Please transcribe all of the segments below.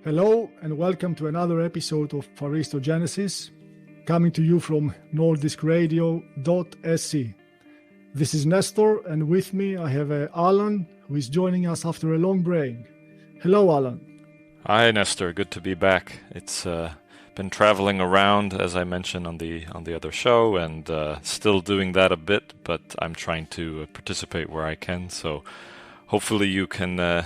Hello and welcome to another episode of Aristogenesis, coming to you from nordischradio.se. This is Nestor, and with me I have Alan, who is joining us after a long break. Hello, Alan. Hi, Nestor. Good to be back. It's been traveling around, as I mentioned on the other show, and still doing that a bit, but I'm trying to participate where I can. So hopefully you can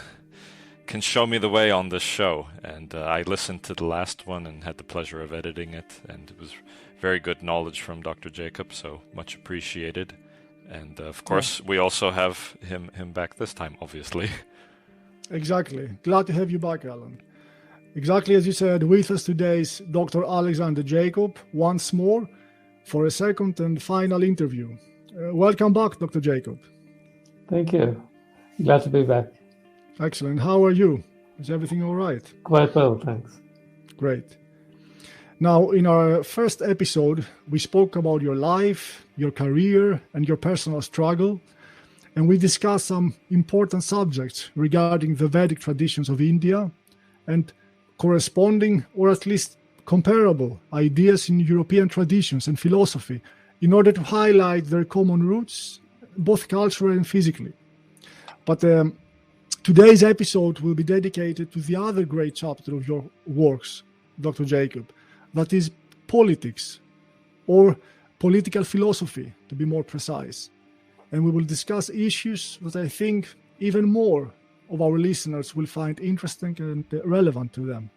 show me the way on this show. And I listened to the last one and had the pleasure of editing it, and it was very good knowledge from Dr. Jacob, so much appreciated. And of course, we also have him back this time, obviously. Exactly. Glad to have you back, Alan. Exactly as you said, with us today is Dr. Alexander Jacob, once more, for a second and final interview. Welcome back, Dr. Jacob. Thank you. Glad to be back. Excellent. How are you? Is everything all right? Quite well, thanks. Great. Now, in our first episode, we spoke about your life, your career, and your personal struggle, and we discussed some important subjects regarding the Vedic traditions of India and corresponding, or at least comparable, ideas in European traditions and philosophy in order to highlight their common roots, both culturally and physically. But today's episode will be dedicated to the other great chapter of your works, Dr. Jacob, that is politics, or political philosophy, to be more precise. And we will discuss issues that I think even more of our listeners will find interesting and relevant to them.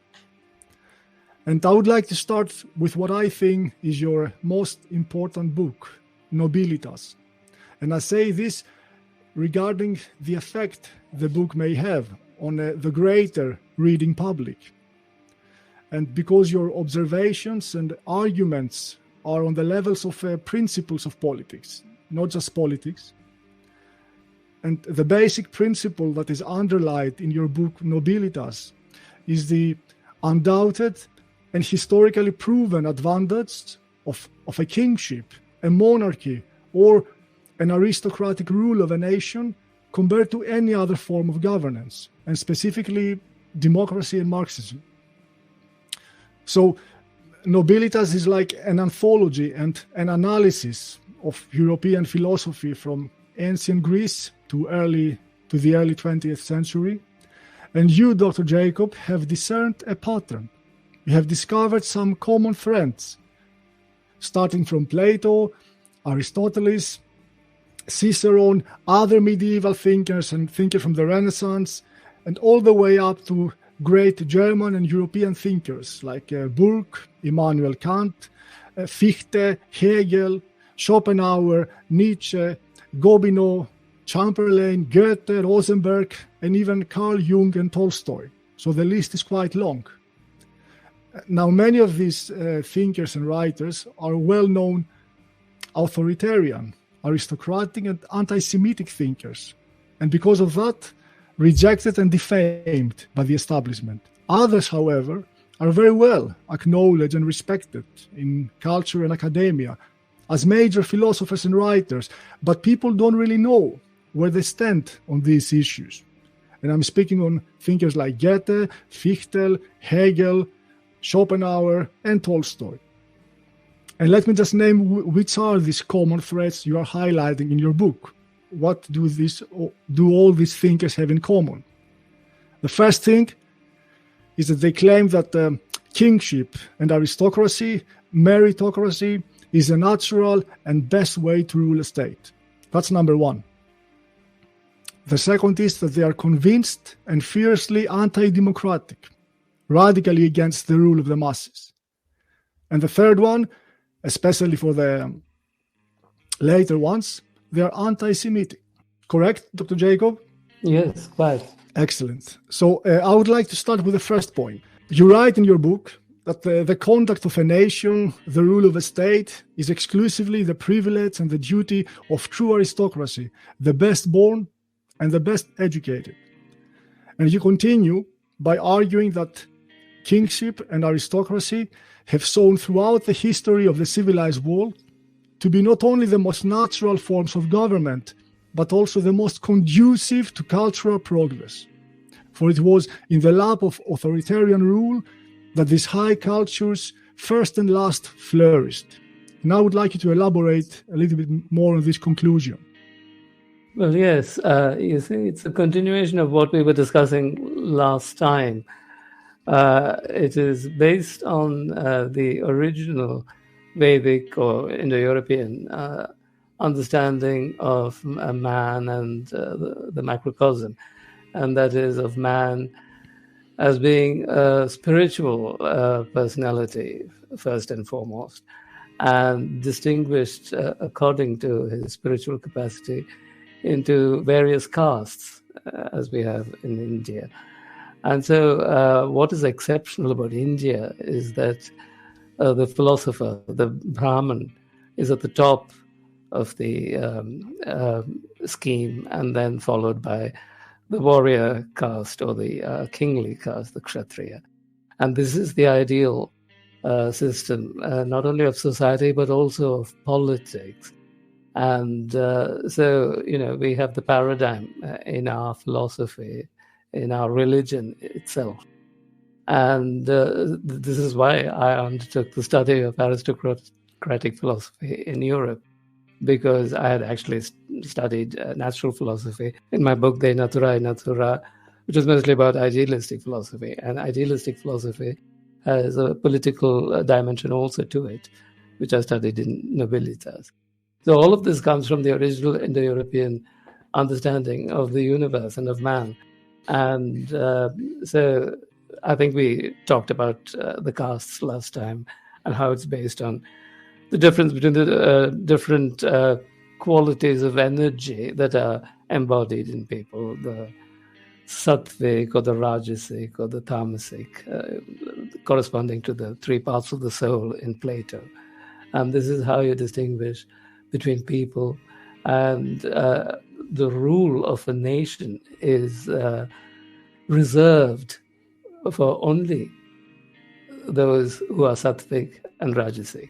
And I would like to start with what I think is your most important book, Nobilitas. And I say this regarding the effect the book may have on the greater reading public. And because your observations and arguments are on the levels of principles of politics, not just politics. And the basic principle that is underlined in your book Nobilitas is the undoubted and historically proven advantage of a kingship, a monarchy, or an aristocratic rule of a nation compared to any other form of governance, and specifically democracy and Marxism. So Nobilitas is like an anthology and an analysis of European philosophy from ancient Greece to the early 20th century. And you, Dr. Jacob, have discerned a pattern. You have discovered some common threads, starting from Plato, Aristotle, Cicero, other medieval thinkers and thinkers from the Renaissance, and all the way up to great German and European thinkers like Burke, Immanuel Kant, Fichte, Hegel, Schopenhauer, Nietzsche, Gobineau, Chamberlain, Goethe, Rosenberg, and even Carl Jung and Tolstoy. So the list is quite long. Now, many of these thinkers and writers are well-known authoritarian, aristocratic, and anti-Semitic thinkers, and because of that, rejected and defamed by the establishment. Others, however, are very well acknowledged and respected in culture and academia as major philosophers and writers, but people don't really know where they stand on these issues. And I'm speaking on thinkers like Goethe, Fichte, Hegel, Schopenhauer, and Tolstoy. And let me just name which are these common threads you are highlighting in your book. What do all these thinkers have in common? The first thing is that they claim that kingship and aristocracy, meritocracy, is a natural and best way to rule a state. That's number one. The second is that they are convinced and fiercely anti-democratic, radically against the rule of the masses. And the third one, especially for the later ones, they are anti-Semitic. Correct, Dr. Jacob? Yes, quite. Excellent. So I would like to start with the first point. You write in your book that the conduct of a nation, the rule of a state, is exclusively the privilege and the duty of true aristocracy, the best born and the best educated. And you continue by arguing that kingship and aristocracy have shown throughout the history of the civilized world to be not only the most natural forms of government, but also the most conducive to cultural progress. For it was in the lap of authoritarian rule that these high cultures first and last flourished. And I would like you to elaborate a little bit more on this conclusion. Well, yes, you see, it's a continuation of what we were discussing last time. It is based on the original Vedic or Indo-European understanding of a man and the macrocosm, and that is of man as being a spiritual personality, first and foremost, and distinguished according to his spiritual capacity into various castes, as we have in India. And so what is exceptional about India is that the philosopher, the Brahman, is at the top of the scheme, and then followed by the warrior caste or the kingly caste, the Kshatriya. And this is the ideal system, not only of society, but also of politics. And so, we have the paradigm in our philosophy, in our religion itself. And this is why I undertook the study of aristocratic philosophy in Europe, because I had actually studied natural philosophy in my book, De Natura in Natura, which was mostly about idealistic philosophy. And idealistic philosophy has a political dimension also to it, which I studied in Nobilitas. So all of this comes from the original Indo-European understanding of the universe and of man. And so I think we talked about the castes last time and how it's based on the difference between the different qualities of energy that are embodied in people, the sattvic or the rajasic or the tamasic, corresponding to the three parts of the soul in Plato. And this is how you distinguish between people. And the rule of a nation is reserved for only those who are sattvic and rajasic,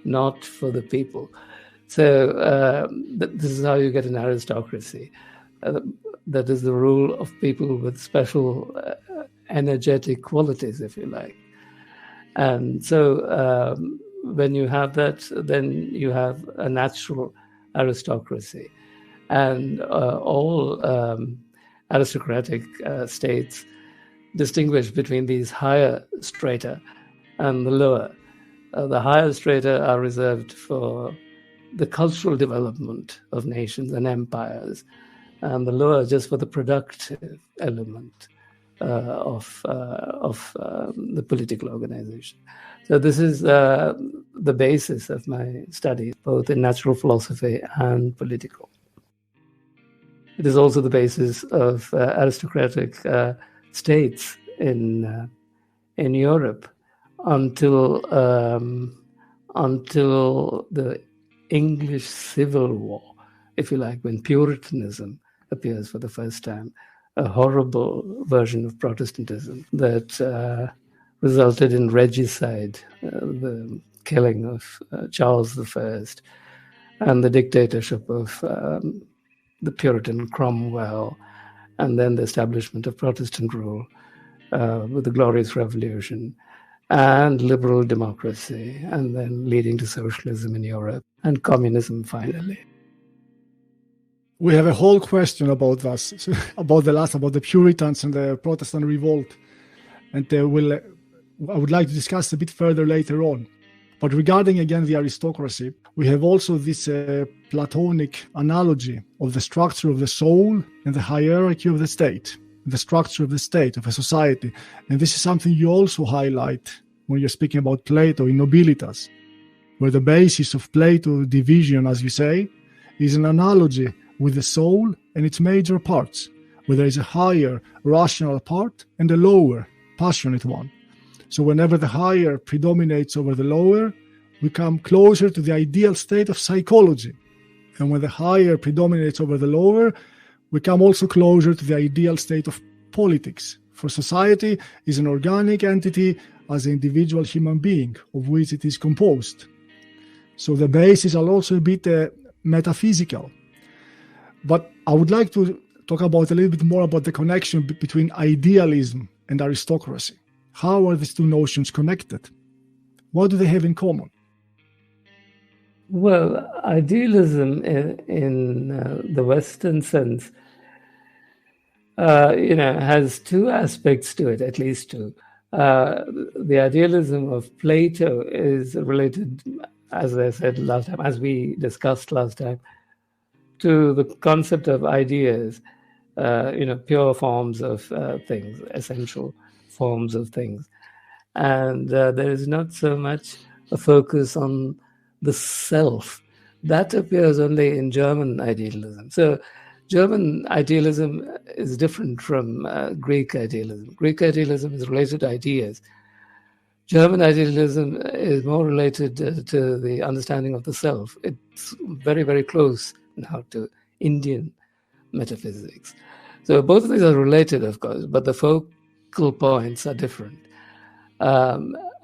not for the people. So this is how you get an aristocracy. That is the rule of people with special energetic qualities, if you like. And so when you have that, then you have a natural aristocracy. And all aristocratic states distinguish between these higher strata and the lower. The higher strata are reserved for the cultural development of nations and empires, and the lower just for the productive element of the political organization. So this is the basis of my studies, both in natural philosophy and political. It is also the basis of aristocratic states in Europe until the English Civil War, if you like, when Puritanism appears for the first time, a horrible version of Protestantism that resulted in regicide, the killing of Charles I, and the dictatorship of the Puritan Cromwell, and then the establishment of Protestant rule with the Glorious Revolution and liberal democracy, and then leading to socialism in Europe and communism finally. We have a whole question about this, about the Puritans and the Protestant revolt, and I would like to discuss a bit further later on. But regarding again the aristocracy, we have also this Platonic analogy of the structure of the soul and the hierarchy of the state, the structure of the state, of a society. And this is something you also highlight when you're speaking about Plato in Nobilitas, where the basis of Plato's division, as you say, is an analogy with the soul and its major parts, where there is a higher rational part and a lower passionate one. So whenever the higher predominates over the lower, we come closer to the ideal state of psychology. And when the higher predominates over the lower, we come also closer to the ideal state of politics. For society is an organic entity as an individual human being, of which it is composed. So the bases are also a bit metaphysical. But I would like to talk about a little bit more about the connection between idealism and aristocracy. How are these two notions connected? What do they have in common? Well, idealism in the Western sense, has two aspects to it, at least two. The idealism of Plato is related, as I said last time, as we discussed last time, to the concept of ideas, pure forms of things, essential forms of things. And there is not so much a focus on the self. That appears only in German idealism. So German idealism is different from Greek idealism. Greek idealism is related to ideas. German idealism is more related to the understanding of the self. It's very, very close now to Indian metaphysics. So both of these are related, of course, but the focal points are different.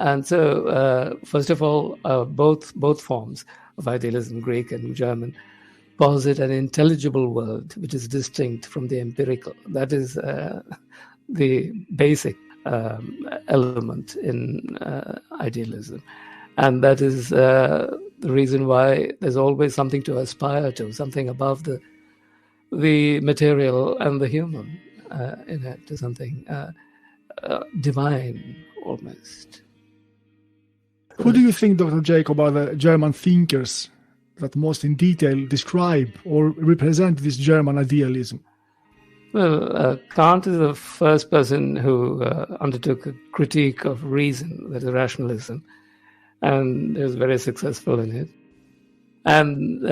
And so, first of all, both forms of idealism, Greek and German, posit an intelligible world which is distinct from the empirical. That is the basic element in idealism. And that is the reason why there's always something to aspire to, something above the material and the human in it, to something divine almost. Who do you think, Dr. Jacob, are the German thinkers that most in detail describe or represent this German idealism? Well, Kant is the first person who undertook a critique of reason, that is rationalism, and he was very successful in it. And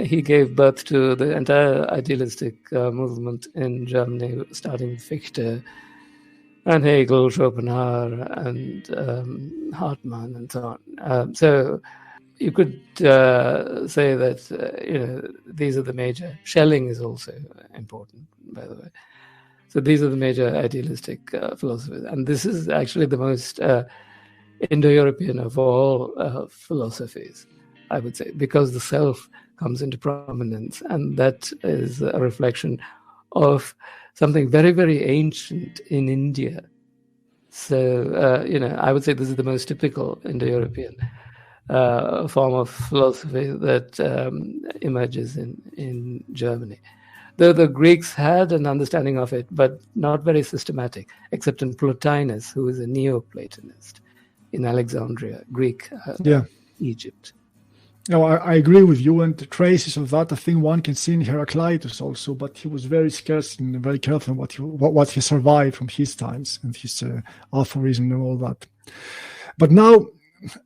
he gave birth to the entire idealistic movement in Germany, starting with Fichte and Hegel, Schopenhauer, and Hartmann, and so on. So you could say that these are the major. Schelling is also important, by the way. So these are the major idealistic philosophers, and this is actually the most Indo-European of all philosophies, I would say, because the self comes into prominence, and that is a reflection of something very, very ancient in India. So, I would say this is the most typical Indo-European form of philosophy that emerges in Germany. Though the Greeks had an understanding of it, but not very systematic, except in Plotinus, who is a Neoplatonist in Alexandria, Greek, Egypt. No, I agree with you, and the traces of that I think one can see in Heraclitus also, but he was very scarce and very careful what he survived from his times and his aphorism and all that. But now,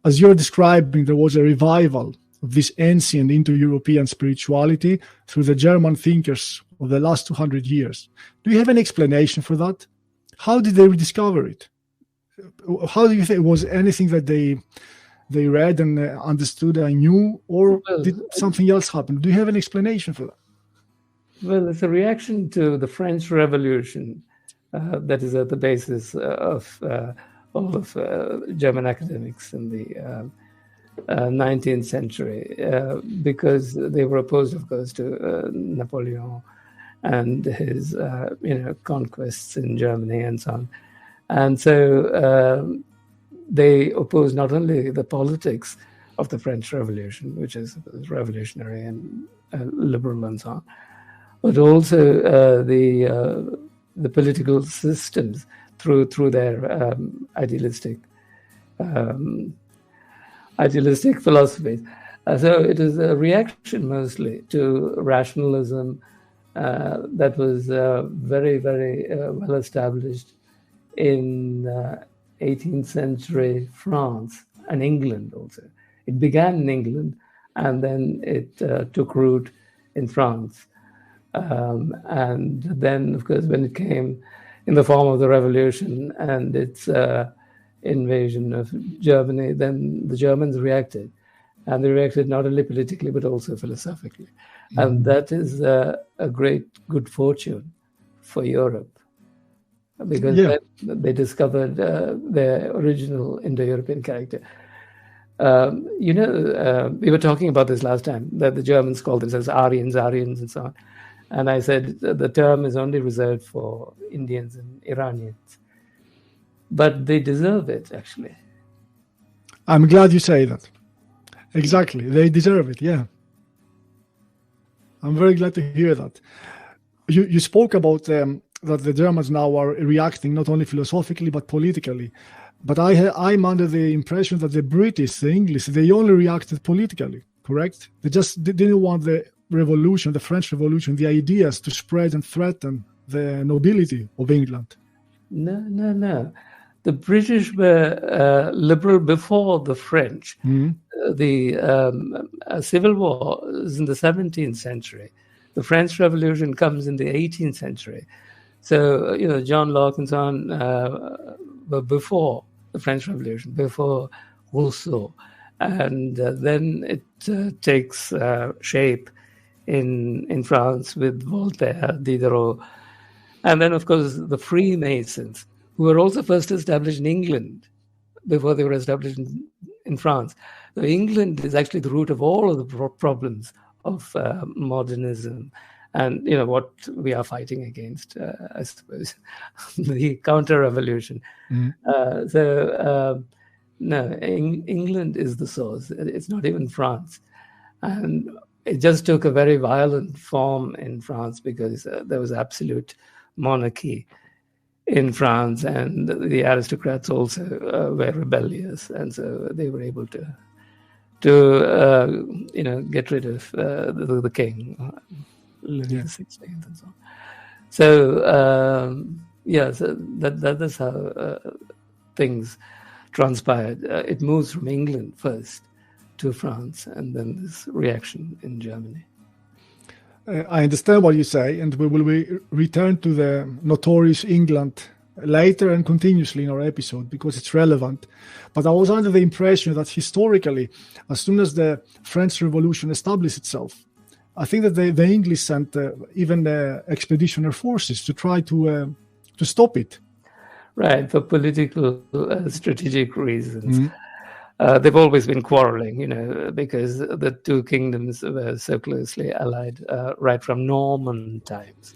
as you're describing, there was a revival of this ancient Indo-European spirituality through the German thinkers of the last 200 years. Do you have an explanation for that? How did they rediscover it? How do you think, was anything that they read and understood and knew, or did something else happen? Do you have an explanation for that? Well, it's a reaction to the French Revolution that is at the basis of all of German academics in the 19th century, because they were opposed, of course, to Napoleon and his conquests in Germany and so on. And so they opposed not only the politics of the French Revolution, which is revolutionary and liberal and so on, but also the political systems through their idealistic philosophies. So it is a reaction mostly to rationalism that was very, very well established in 18th century France and England also. It began in England and then it took root in France. And then, of course, when it came in the form of the revolution and its invasion of Germany, then the Germans reacted. And they reacted not only politically, but also philosophically. Mm-hmm. And that is a great good fortune for Europe, because they discovered their original Indo-European character. We were talking about this last time, that the Germans called themselves Aryans, and so on. And I said the term is only reserved for Indians and Iranians. But they deserve it, actually. I'm glad you say that. Exactly. They deserve it, yeah. I'm very glad to hear that. You spoke about that the Germans now are reacting not only philosophically but politically. But I'm under the impression that the British, the English, they only reacted politically, correct? They just didn't want the revolution, the French Revolution, the ideas to spread and threaten the nobility of England. No. The British were liberal before the French. The Civil War is in the 17th century. The French Revolution comes in the 18th century. So, John Locke and so on were before the French Revolution, before Rousseau. And then it takes shape in France with Voltaire, Diderot. And then, of course, the Freemasons, who were also first established in England before they were established in France. So England is actually the root of all of the problems of modernism and, what we are fighting against, I suppose, the counter-revolution. No, England is the source. It's not even France. And it just took a very violent form in France because there was absolute monarchy in France, and the aristocrats also were rebellious, and so they were able to get rid of the king, Louis XVI, and so on. So so that's how things transpired. It moves from England first to France, and then this reaction in Germany. I understand what you say, and we will return to the notorious England later and continuously in our episode because it's relevant. But I was under the impression that historically, as soon as the French Revolution established itself, I think that the English sent even expeditionary forces to try to stop it. Right, for political strategic reasons. They've always been quarreling, because the two kingdoms were so closely allied right from Norman times,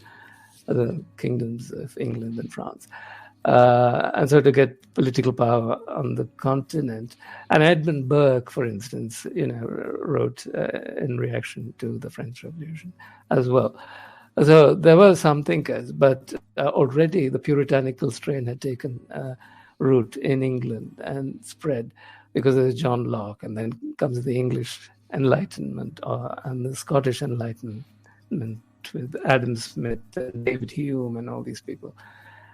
the kingdoms of England and France. And so to get political power on the continent. And Edmund Burke, for instance, wrote in reaction to the French Revolution as well. So there were some thinkers, but already the puritanical strain had taken root in England and spread. Because there's John Locke, and then comes the English Enlightenment and the Scottish Enlightenment with Adam Smith, and David Hume, and all these people.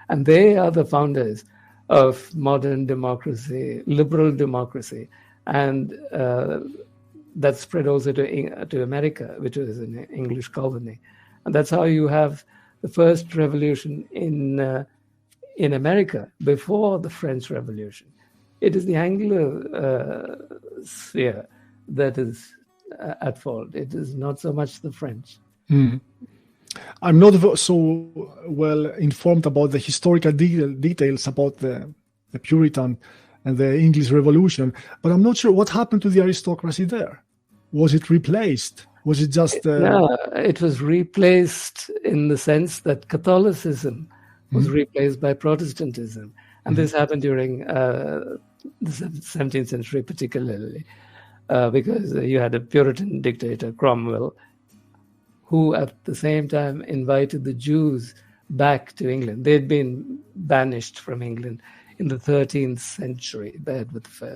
And they are the founders of modern democracy, liberal democracy. And that spread also to America, which was an English colony. And that's how you have the first revolution in America before the French Revolution. It is the Anglo sphere that is at fault. It is not so much the French. I'm not so well informed about the historical details about the Puritan and the English Revolution, but I'm not sure what happened to the aristocracy there. Was it replaced? Was it just... No, it was replaced in the sense that Catholicism was replaced by Protestantism. And this happened during the 17th century particularly, because you had a Puritan dictator, Cromwell, who at the same time invited the Jews back to England. They'd been banished from England in the 13th century by Edward I.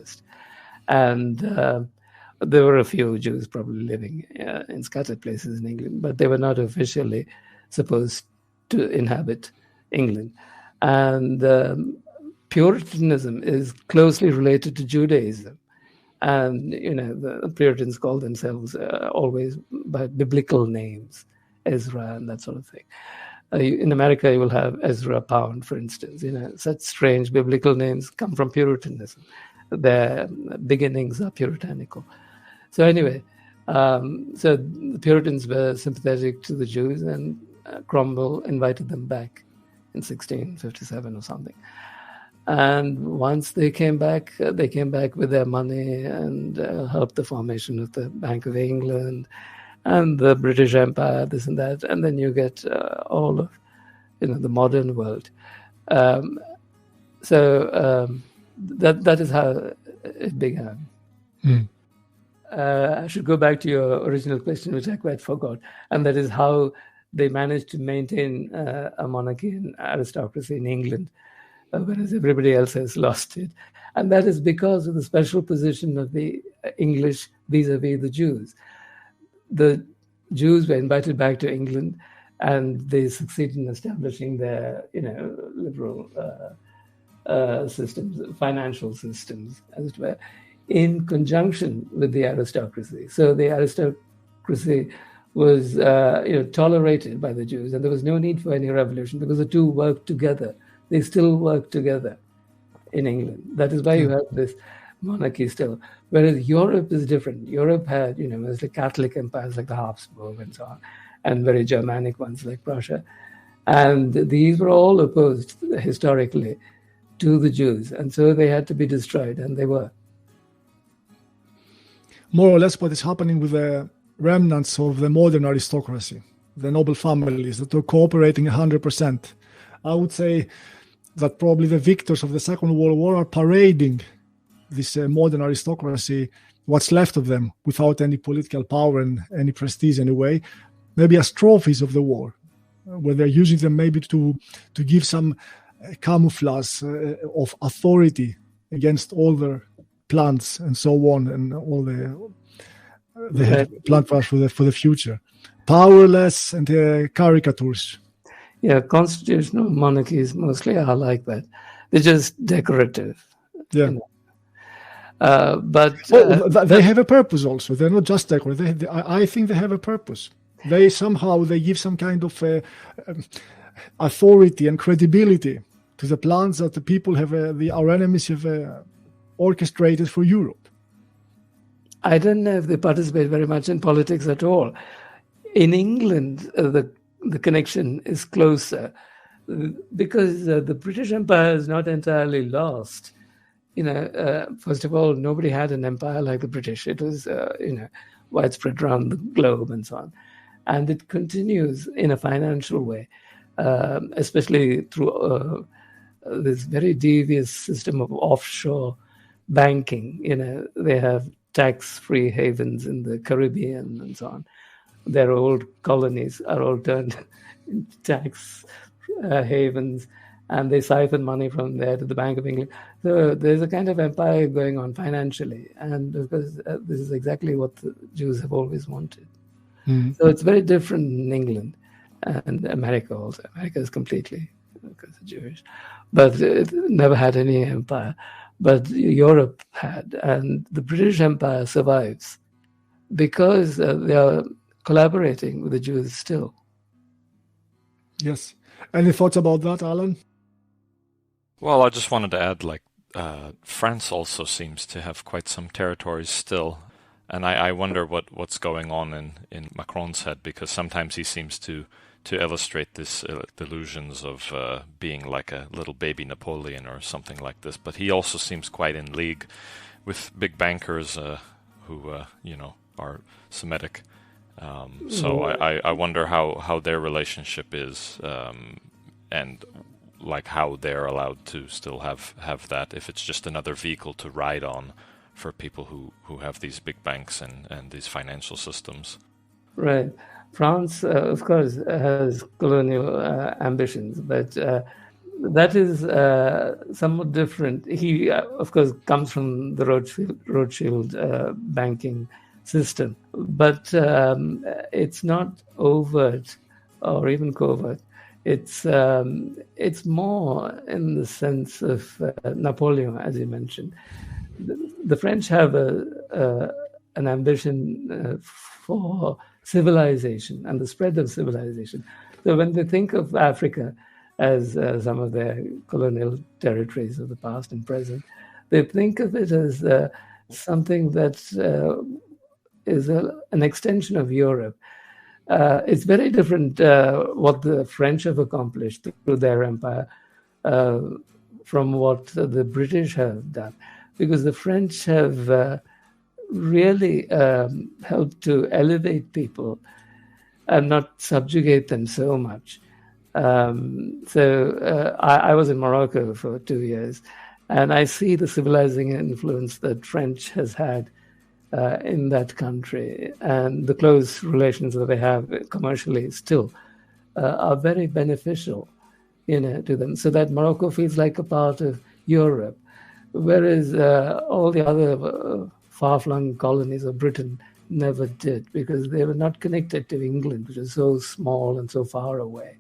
And there were a few Jews probably living in scattered places in England, but they were not officially supposed to inhabit England. And Puritanism is closely related to Judaism. And, the Puritans call themselves always by biblical names, Ezra and that sort of thing. In America, you will have Ezra Pound, for instance. Such strange biblical names come from Puritanism. Their beginnings are puritanical. So anyway, so the Puritans were sympathetic to the Jews, and Cromwell invited them back in 1657 or something. And once they came back with their money and helped the formation of the Bank of England and the British Empire, this and that, and then you get all of the modern world. That is how it began. I should go back to your original question, which I quite forgot, and that is how they managed to maintain a monarchy and aristocracy in England, whereas everybody else has lost it. And that is because of the special position of the English vis-a-vis the Jews. The Jews were invited back to England, and they succeeded in establishing their, liberal systems, financial systems, as it were, in conjunction with the aristocracy. So the aristocracy was, tolerated by the Jews, and there was no need for any revolution because the two worked together. They still work together in England. That is why you have this monarchy still. Whereas Europe is different. Europe had, mostly Catholic empires like the Habsburg and so on, and very Germanic ones like Prussia. And these were all opposed historically to the Jews. And so they had to be destroyed, and they were. More or less what is happening with the remnants of the modern aristocracy, the noble families that are cooperating 100%. I would say that probably the victors of the Second World War are parading this modern aristocracy, what's left of them, without any political power and any prestige anyway, maybe as trophies of the war, where they're using them maybe to give some camouflage of authority against all their plans and so on, and all they have planned for the future. Powerless and caricatures. Yeah, constitutional monarchies mostly are like that. They're just decorative. Yeah. But they have a purpose also. They're not just decorative. I think they have a purpose. They give some kind of authority and credibility to the plans that the people have, our enemies have orchestrated for Europe. I don't know if they participate very much in politics at all. In England, the connection is closer because the British Empire is not entirely lost. First of all, nobody had an empire like the British. It was, widespread around the globe and so on. And it continues in a financial way, especially through this very devious system of offshore banking. They have tax-free havens in the Caribbean and so on. Their old colonies are all turned into tax havens, and they siphon money from there to the Bank of England. So there's a kind of empire going on financially, and because this is exactly what the Jews have always wanted. Mm-hmm. So it's very different in England and America also. America is completely because it's Jewish, but it never had any empire. But Europe had, and the British Empire survives because they are collaborating with the Jews still. Yes. Any thoughts about that, Alan? Well, I just wanted to add, France also seems to have quite some territories still. And I wonder what's going on in Macron's head, because sometimes he seems to illustrate this delusions of being like a little baby Napoleon or something like this. But he also seems quite in league with big bankers who are Semitic. So I wonder how their relationship is, and how they're allowed to still have that, if it's just another vehicle to ride on for people who have these big banks and these financial systems. Right. France, of course, has colonial ambitions, but that is somewhat different. He, of course, comes from the Rothschild banking system, but it's not overt or even covert. It's more in the sense of Napoleon, as you mentioned. The French have an ambition for civilization and the spread of civilization. So when they think of Africa as some of their colonial territories of the past and present, they think of it as something that is an extension of Europe. It's very different what the French have accomplished through their empire from what the British have done, because the French have really help to elevate people and not subjugate them so much. I was in Morocco for 2 years, and I see the civilizing influence that French has had in that country, and the close relations that they have commercially still are very beneficial, to them. So that Morocco feels like a part of Europe, whereas all the other far-flung colonies of Britain never did, because they were not connected to England, which is so small and so far away.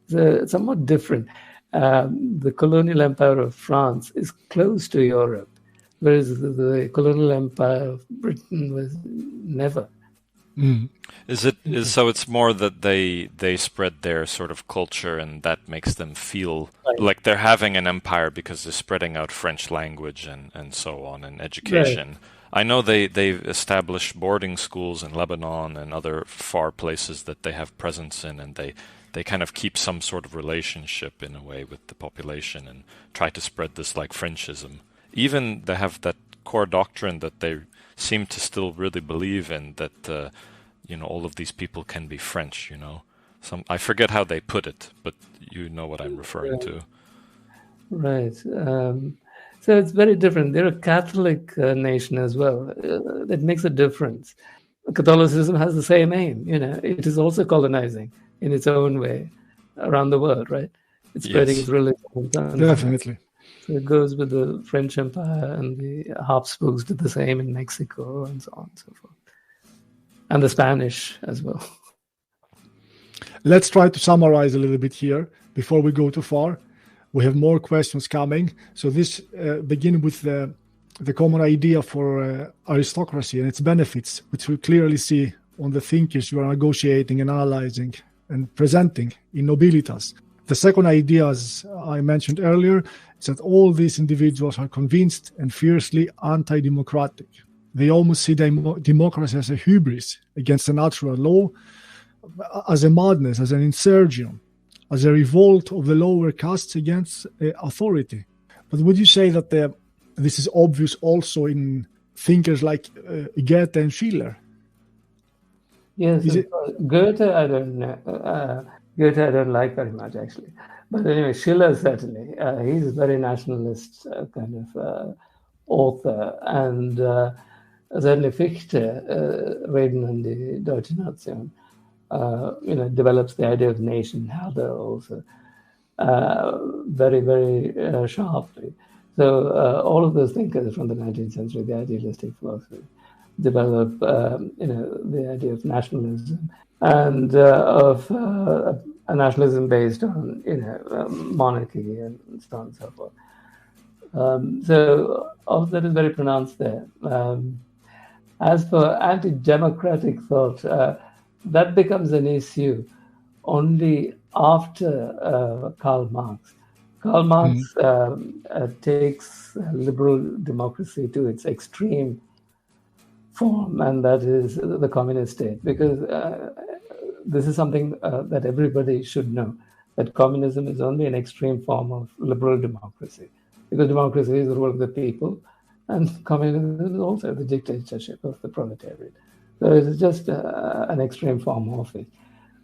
So it's somewhat different. The colonial empire of France is close to Europe, whereas the colonial empire of Britain was never. Mm. So it's more that they spread their sort of culture, and that makes them feel like they're having an empire because they're spreading out French language and so on, and education. Right. I know they've established boarding schools in Lebanon and other far places that they have presence in, and they kind of keep some sort of relationship in a way with the population and try to spread this like Frenchism. Even they have that core doctrine that they seem to still really believe in, that all of these people can be French. I forget how they put it, but you know what I'm referring to. Right. So it's very different. They're a Catholic nation as well. That makes a difference. Catholicism has the same aim. It is also colonizing in its own way around the world, right? It's spreading its religion. Definitely. So it goes with the French Empire, and the Habsburgs did the same in Mexico, and so on and so forth. And the Spanish as well. Let's try to summarize a little bit here before we go too far. We have more questions coming. So this begin with the common idea for aristocracy and its benefits, which we clearly see on the thinkers you are negotiating and analyzing and presenting in nobilitas. The second idea, as I mentioned earlier, is that all these individuals are convinced and fiercely anti-democratic. They almost see democracy as a hubris against the natural law, as a madness, as an insurrection, as a revolt of the lower castes against authority. But would you say that this is obvious also in thinkers like Goethe and Schiller? Yes, Goethe I don't know. Goethe I don't like very much, actually. But anyway, Schiller certainly. He's a very nationalist kind of author. And certainly Fichte, Reden und die Deutsche Nation, develops the idea of nation, Herder also, very, very sharply. So all of those thinkers from the 19th century, the idealistic philosophy, develop, the idea of nationalism, and of a nationalism based on, monarchy and so on and so forth. So all of that is very pronounced there. As for anti-democratic thought, that becomes an issue only after Karl Marx. Karl Marx takes liberal democracy to its extreme form, and that is the communist state, because this is something that everybody should know, that communism is only an extreme form of liberal democracy, because democracy is the rule of the people, and communism is also the dictatorship of the proletariat. So it's just an extreme form of it.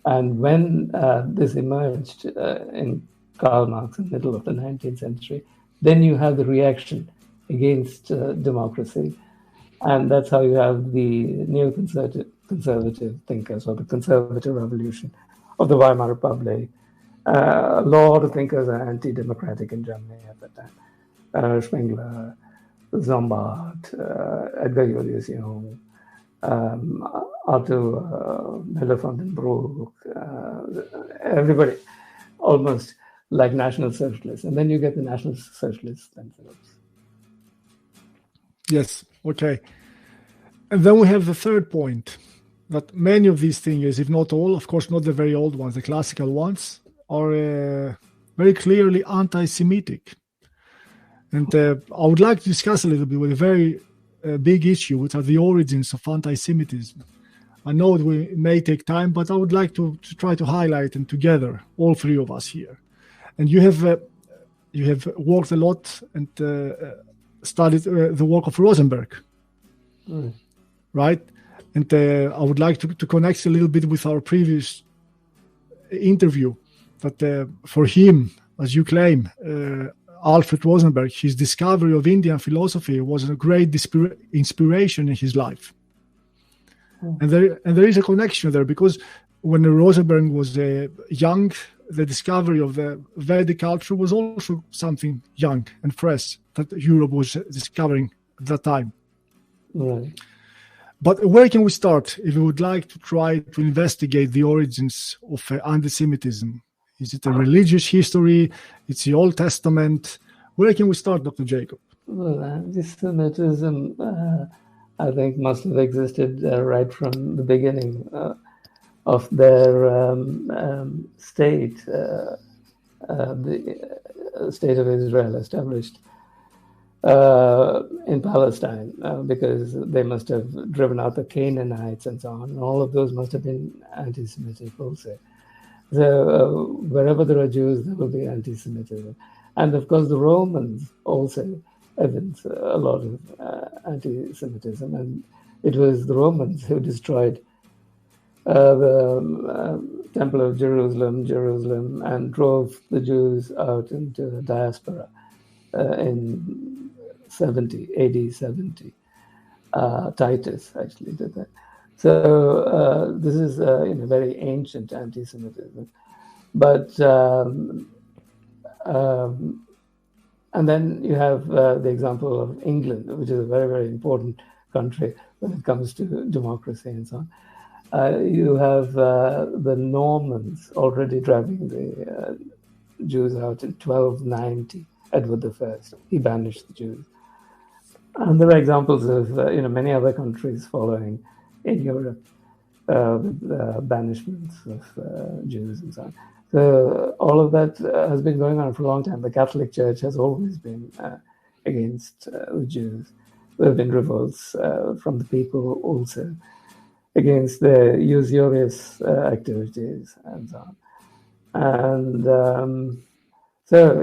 And when this emerged in Karl Marx in the middle of the 19th century, then you have the reaction against democracy. And that's how you have the neo-conservative thinkers, or the conservative revolution of the Weimar Republic. A lot of thinkers are anti-democratic in Germany at that time. Spengler, Zombart, Edgar Julius Jung, Arthur Miller von den Broek, everybody almost like National Socialists. And then you get the National Socialists themselves. Yes, okay. And then we have the third point, that many of these thinkers, if not all, of course not the very old ones, the classical ones, are very clearly anti-Semitic. And I would like to discuss a little bit with a very big issue, which are the origins of anti-Semitism. I know it may take time, but I would like to try to highlight them together, all three of us here. And you have worked a lot and studied the work of Rosenberg. right? And I would like to connect a little bit with our previous interview, that for him, as you claim, Alfred Rosenberg, his discovery of Indian philosophy was a great inspiration in his life. And there is a connection there, because when Rosenberg was young, the discovery of the Vedic culture was also something young and fresh that Europe was discovering at that time. Right. But where can we start if we would like to try to investigate the origins of anti-Semitism? Is it a religious history? It's the Old Testament? Where can we start, Dr. Jacob? Well, anti-Semitism, I think, must have existed right from the beginning of their state, the state of Israel established in Palestine, because they must have driven out the Canaanites and so on. And all of those must have been anti-Semitic also. So wherever there are Jews, there will be anti-Semitism. And of course, the Romans also evinced a lot of anti-Semitism. And it was the Romans who destroyed the Temple of Jerusalem, and drove the Jews out into the diaspora in AD 70. Titus actually did that. So this is very ancient anti-Semitism. But and then you have the example of England, which is a very, very important country when it comes to democracy and so on. You have the Normans already driving the Jews out in 1290. Edward I, he banished the Jews. And there are examples of many other countries following in Europe with banishments of Jews and so on. So all of that has been going on for a long time. The Catholic Church has always been against the Jews. There have been revolts from the people also against the usurious activities and so on. And so,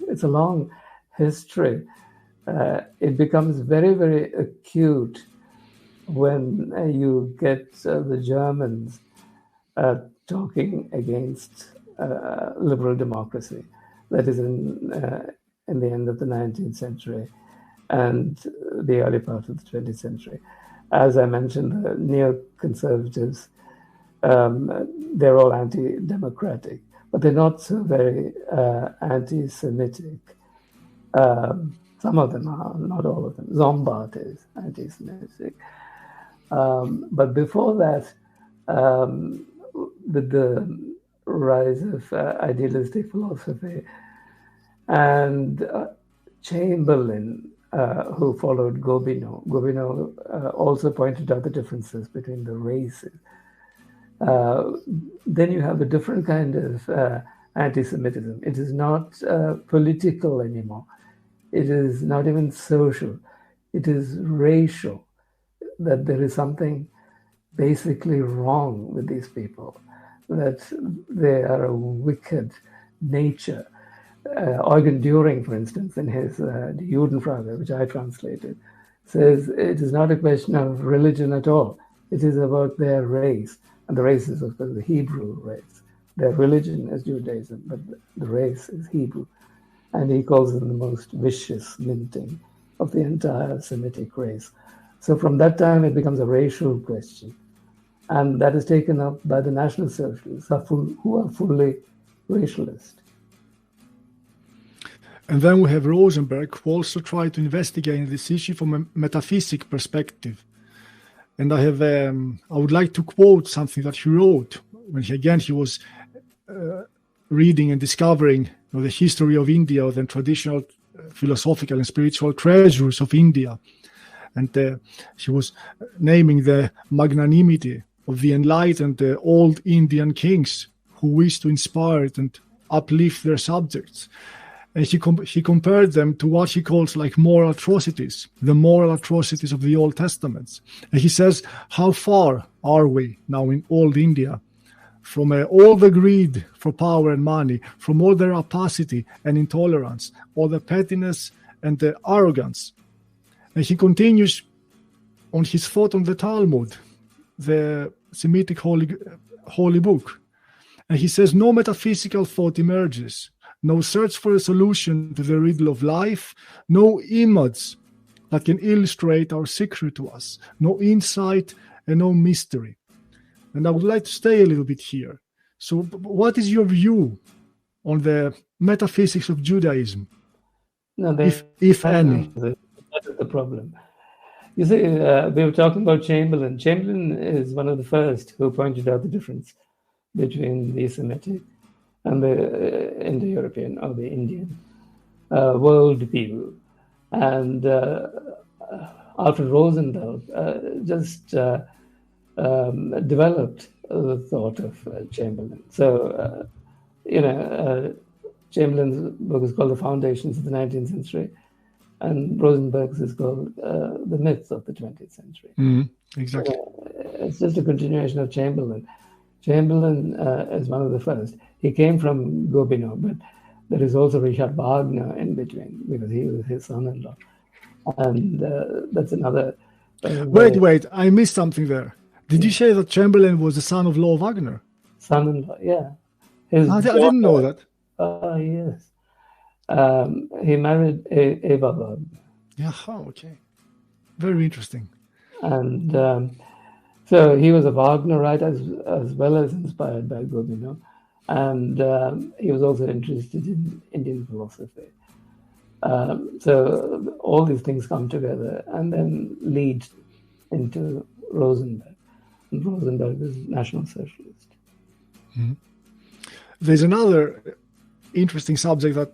it's a long history. It becomes very, very acute when you get the Germans talking against liberal democracy. That is in the end of the 19th century and the early part of the 20th century. As I mentioned, the neoconservatives, they're all anti-democratic, but they're not so very anti-Semitic. Some of them are, not all of them. Zombart is anti-Semitic. But before that, with the rise of idealistic philosophy and Chamberlain, who followed Gobineau. Gobineau also pointed out the differences between the races. Then you have a different kind of anti-Semitism. It is not political anymore. It is not even social. It is racial, that there is something basically wrong with these people, that they are a wicked nature. Eugen Düring, for instance, in his Die Judenfrage, which I translated, says it is not a question of religion at all. It is about their race. And the race is, of course, the Hebrew race. Their religion is Judaism, but the race is Hebrew. And he calls them the most vicious minting of the entire Semitic race. So from that time, it becomes a racial question. And that is taken up by the National Socialists, who are fully racialist. And then we have Rosenberg, who also tried to investigate this issue from a metaphysic perspective. And I would like to quote something that he wrote when he was reading and discovering the history of India, the traditional philosophical and spiritual treasures of India. And he was naming the magnanimity of the enlightened old Indian kings who wished to inspire and uplift their subjects. And he compared them to what he calls like moral atrocities, the moral atrocities of the Old Testament. And he says, how far are we now in old India from all the greed for power and money, from all the rapacity and intolerance, all the pettiness and the arrogance? And he continues on his thought on the Talmud, the Semitic holy book. And he says, no metaphysical thought emerges, no search for a solution to the riddle of life, no image that can illustrate our secret to us, no insight and no mystery. And I would like to stay a little bit here. So what is your view on the metaphysics of Judaism, No, if any? That is the problem. You see, we were talking about Chamberlain. Chamberlain is one of the first who pointed out the difference between the Semitic and the Indo-European or the Indian world view. And Alfred Rosenberg just developed the thought of Chamberlain. So, Chamberlain's book is called The Foundations of the 19th Century, and Rosenberg's is called The Myths of the 20th Century. Exactly. It's just a continuation of Chamberlain. Chamberlain is one of the first. He came from Gobineau, but there is also Richard Wagner in between, because he was his son-in-law. And that's another... Wait, I missed something there. Did you say that Chamberlain was the son of Lord Wagner? Son-in-law, yeah. I didn't know that. Yes. He married Eva Wagner. Yeah, okay. Very interesting. And so he was a Wagnerite as well as inspired by Gobineau. And he was also interested in Indian philosophy. So all these things come together and then lead into Rosenberg. And Rosenberg is National Socialist. Mm-hmm. There's another interesting subject that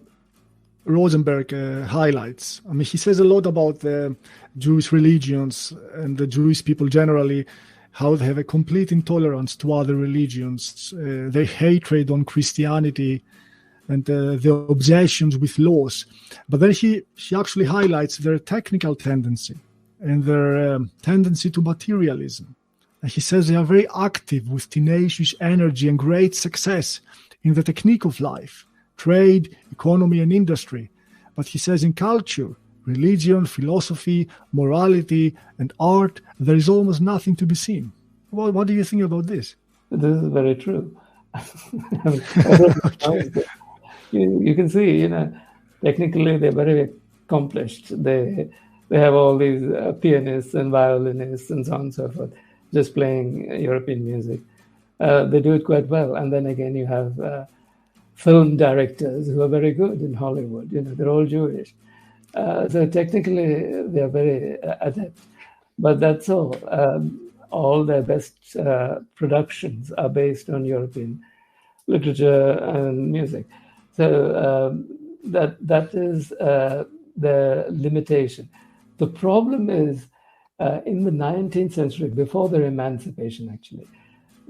Rosenberg highlights. I mean, he says a lot about the Jewish religions and the Jewish people generally, how they have a complete intolerance to other religions, their hatred on Christianity, and the obsessions with laws. But then he actually highlights their technical tendency and their tendency to materialism. And he says they are very active with tenacious energy and great success in the technique of life, trade, economy, and industry. But he says in culture, religion, philosophy, morality, and art, there is almost nothing to be seen. What do you think about this? This is very true. You can see, technically they're very accomplished. They have all these pianists and violinists and so on and so forth, just playing European music. They do it quite well. And then again, you have film directors who are very good in Hollywood. They're all Jewish. So technically, they are very adept. But that's all. All their best productions are based on European literature and music. So that is the limitation. The problem is in the 19th century, before their emancipation, actually,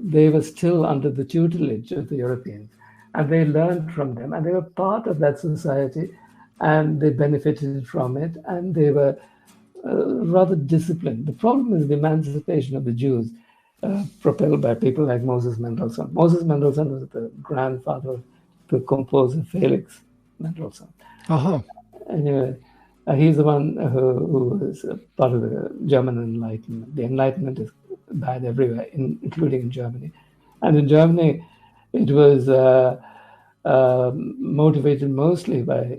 they were still under the tutelage of the Europeans, and they learned from them, and they were part of that society, and they benefited from it, and they were rather disciplined. The problem is the emancipation of the Jews, propelled by people like Moses Mendelsohn. Moses Mendelsohn was the grandfather of the composer Felix Mendelssohn. Anyway, he's the one who was part of the German Enlightenment. The Enlightenment is bad everywhere, including in Germany. And in Germany, it was motivated mostly by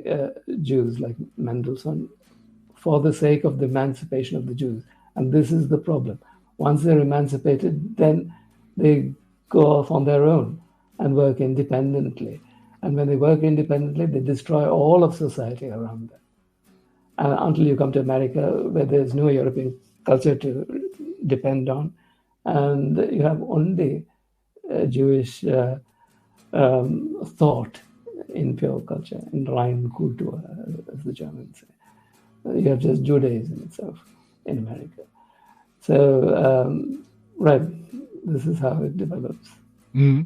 Jews like Mendelssohn for the sake of the emancipation of the Jews. And this is the problem. Once they're emancipated, then they go off on their own and work independently. And when they work independently, they destroy all of society around them. And until you come to America, where there's no European culture to depend on, and you have only Jewish thought in pure culture, in rein Kultur, as the Germans say. You have just Judaism itself in America. So, right, this is how it develops. Mm-hmm.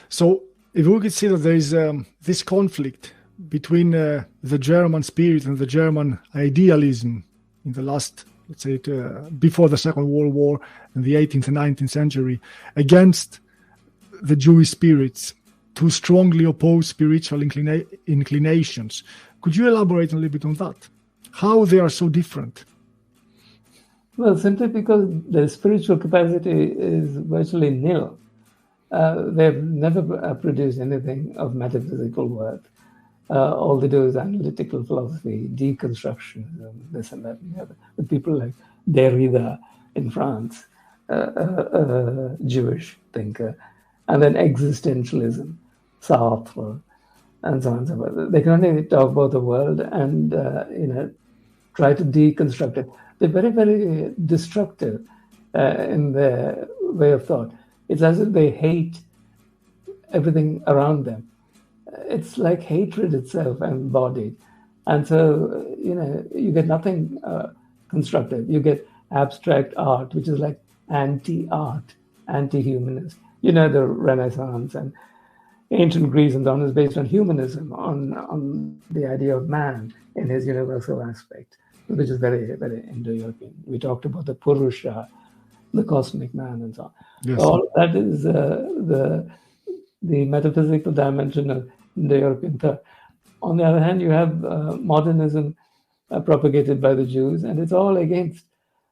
So, if we could see that there is this conflict between the German spirit and the German idealism in the last, let's say, before the Second World War and the 18th and 19th century, against the Jewish spirits, two strongly opposed spiritual inclinations. Could you elaborate a little bit on that? How they are so different? Well, simply because their spiritual capacity is virtually nil. They've never produced anything of metaphysical worth. All they do is analytical philosophy, deconstructionism, this and that and the other. With people like Derrida in France, a Jewish thinker, and then existentialism, Sartre, and so on and so forth. They can only talk about the world and try to deconstruct it. They're very, very destructive in their way of thought. It's as if they hate everything around them. It's like hatred itself embodied. And so, you get nothing constructive. You get abstract art, which is like anti-art, anti-humanist. The Renaissance and ancient Greece and so on is based on humanism, on the idea of man in his universal aspect, which is very, very Indo-European. We talked about the Purusha, the cosmic man, and so on. Yes. All of that is the metaphysical dimension of Indo-European thought. On the other hand, you have modernism propagated by the Jews, and it's all against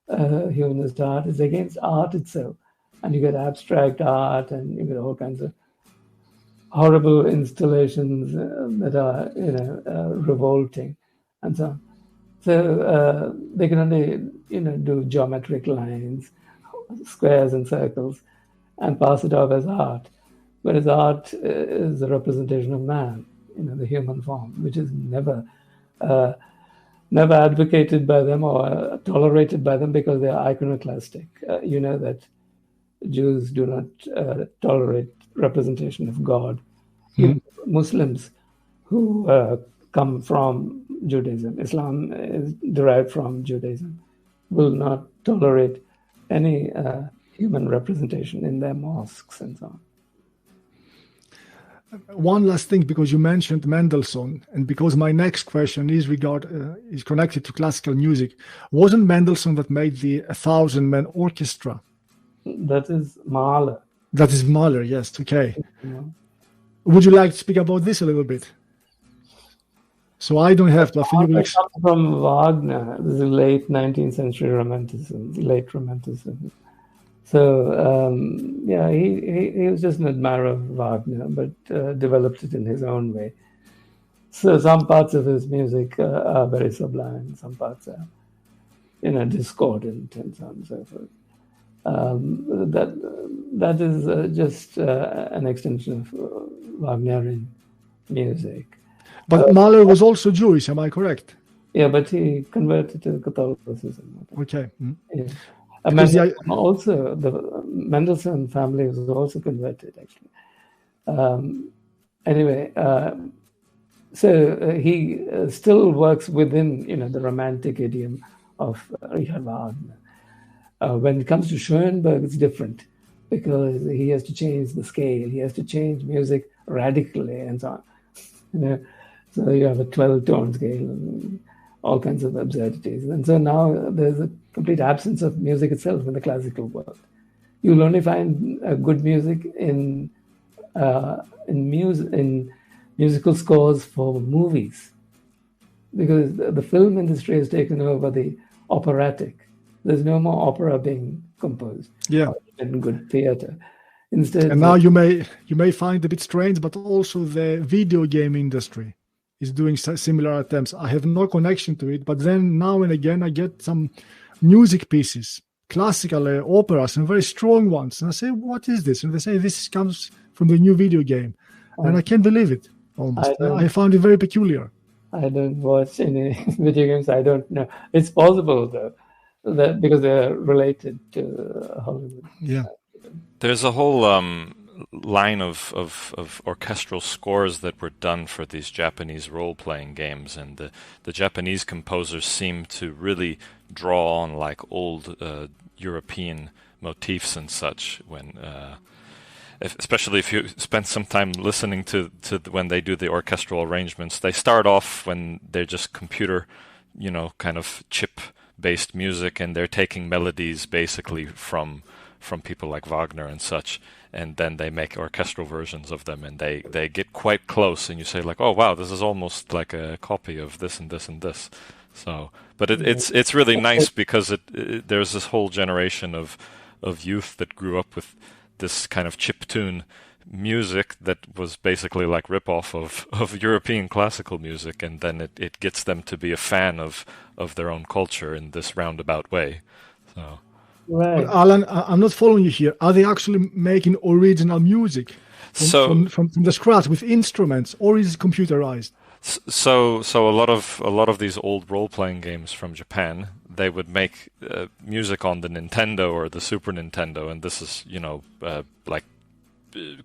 humanist art. It's against art itself. And you get abstract art, and you get all kinds of horrible installations that are revolting, and so on. So they can only do geometric lines, squares and circles, and pass it off as art. Whereas art is a representation of man, the human form, which is never advocated by them or tolerated by them because they are iconoclastic. That Jews do not tolerate representation of God. Even Muslims who come from Judaism, Islam is derived from Judaism, will not tolerate any human representation in their mosques and so on. One last thing, because you mentioned Mendelsohn, and because my next question is connected to classical music. Wasn't Mendelsohn that made the 1,000-man orchestra? That is Mahler. That is Mahler, yes. Okay. Yeah. Would you like to speak about this a little bit? So I don't have to. Mahler comes from Wagner. This is late 19th century romanticism, late romanticism. So he was just an admirer of Wagner, but developed it in his own way. So some parts of his music are very sublime, some parts are, discordant, and so on and so forth. That is just an extension of Wagnerian music. But Mahler was also Jewish, am I correct? Yeah, but he converted to Catholicism. Okay. Yeah. Also, the Mendelsohn family was also converted, actually. Anyway, so he still works within, the romantic idiom of Richard Wagner. When it comes to Schoenberg, it's different because he has to change the scale. He has to change music radically and so on. So you have a 12-tone scale and all kinds of absurdities. And so now there's a complete absence of music itself in the classical world. You'll only find good music in musical scores for movies, because the film industry has taken over the operatic. There's no more opera being composed. Yeah, in good theater. Instead, and now you may find a bit strange, but also the video game industry is doing similar attempts. I have no connection to it, but then now and again I get some music pieces, classical operas, and very strong ones. And I say, what is this? And they say, this comes from the new video game. And I can't believe it, almost. I found it very peculiar. I don't watch any video games. I don't know. It's possible, though, that because they're related to Hollywood. Yeah. There's a whole line of orchestral scores that were done for these Japanese role-playing games, and the Japanese composers seem to really draw on like old European motifs and such when especially if you spend some time listening to when they do the orchestral arrangements. They start off when they're just computer, kind of chip-based music, and they're taking melodies basically from people like Wagner and such, and then they make orchestral versions of them, and they get quite close, and you say like, oh wow, this is almost like a copy of this and this and this. So, but it's really nice because there's this whole generation of youth that grew up with this kind of chiptune music that was basically like rip-off of European classical music, and then it gets them to be a fan of their own culture in this roundabout way. So, right. But Alan, I'm not following you here. Are they actually making original music from the scratch with instruments, or is it computerized? So a lot of these old role-playing games from Japan, they would make music on the Nintendo or the Super Nintendo, and this is like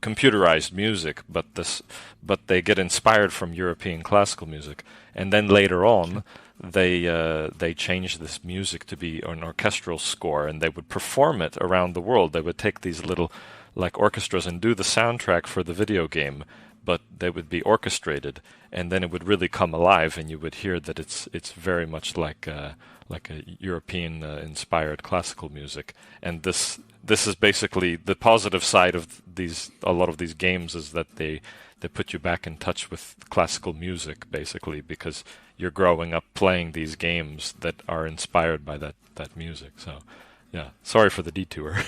computerized music, but they get inspired from European classical music, and then later on they changed this music to be an orchestral score, and they would perform it around the world. They would take these little like orchestras and do the soundtrack for the video game, but they would be orchestrated, and then it would really come alive, and you would hear that it's very much like a European inspired classical music. And this is basically the positive side of a lot of these games, is that they put you back in touch with classical music, basically, because you're growing up playing these games that are inspired by that music. So yeah, sorry for the detour.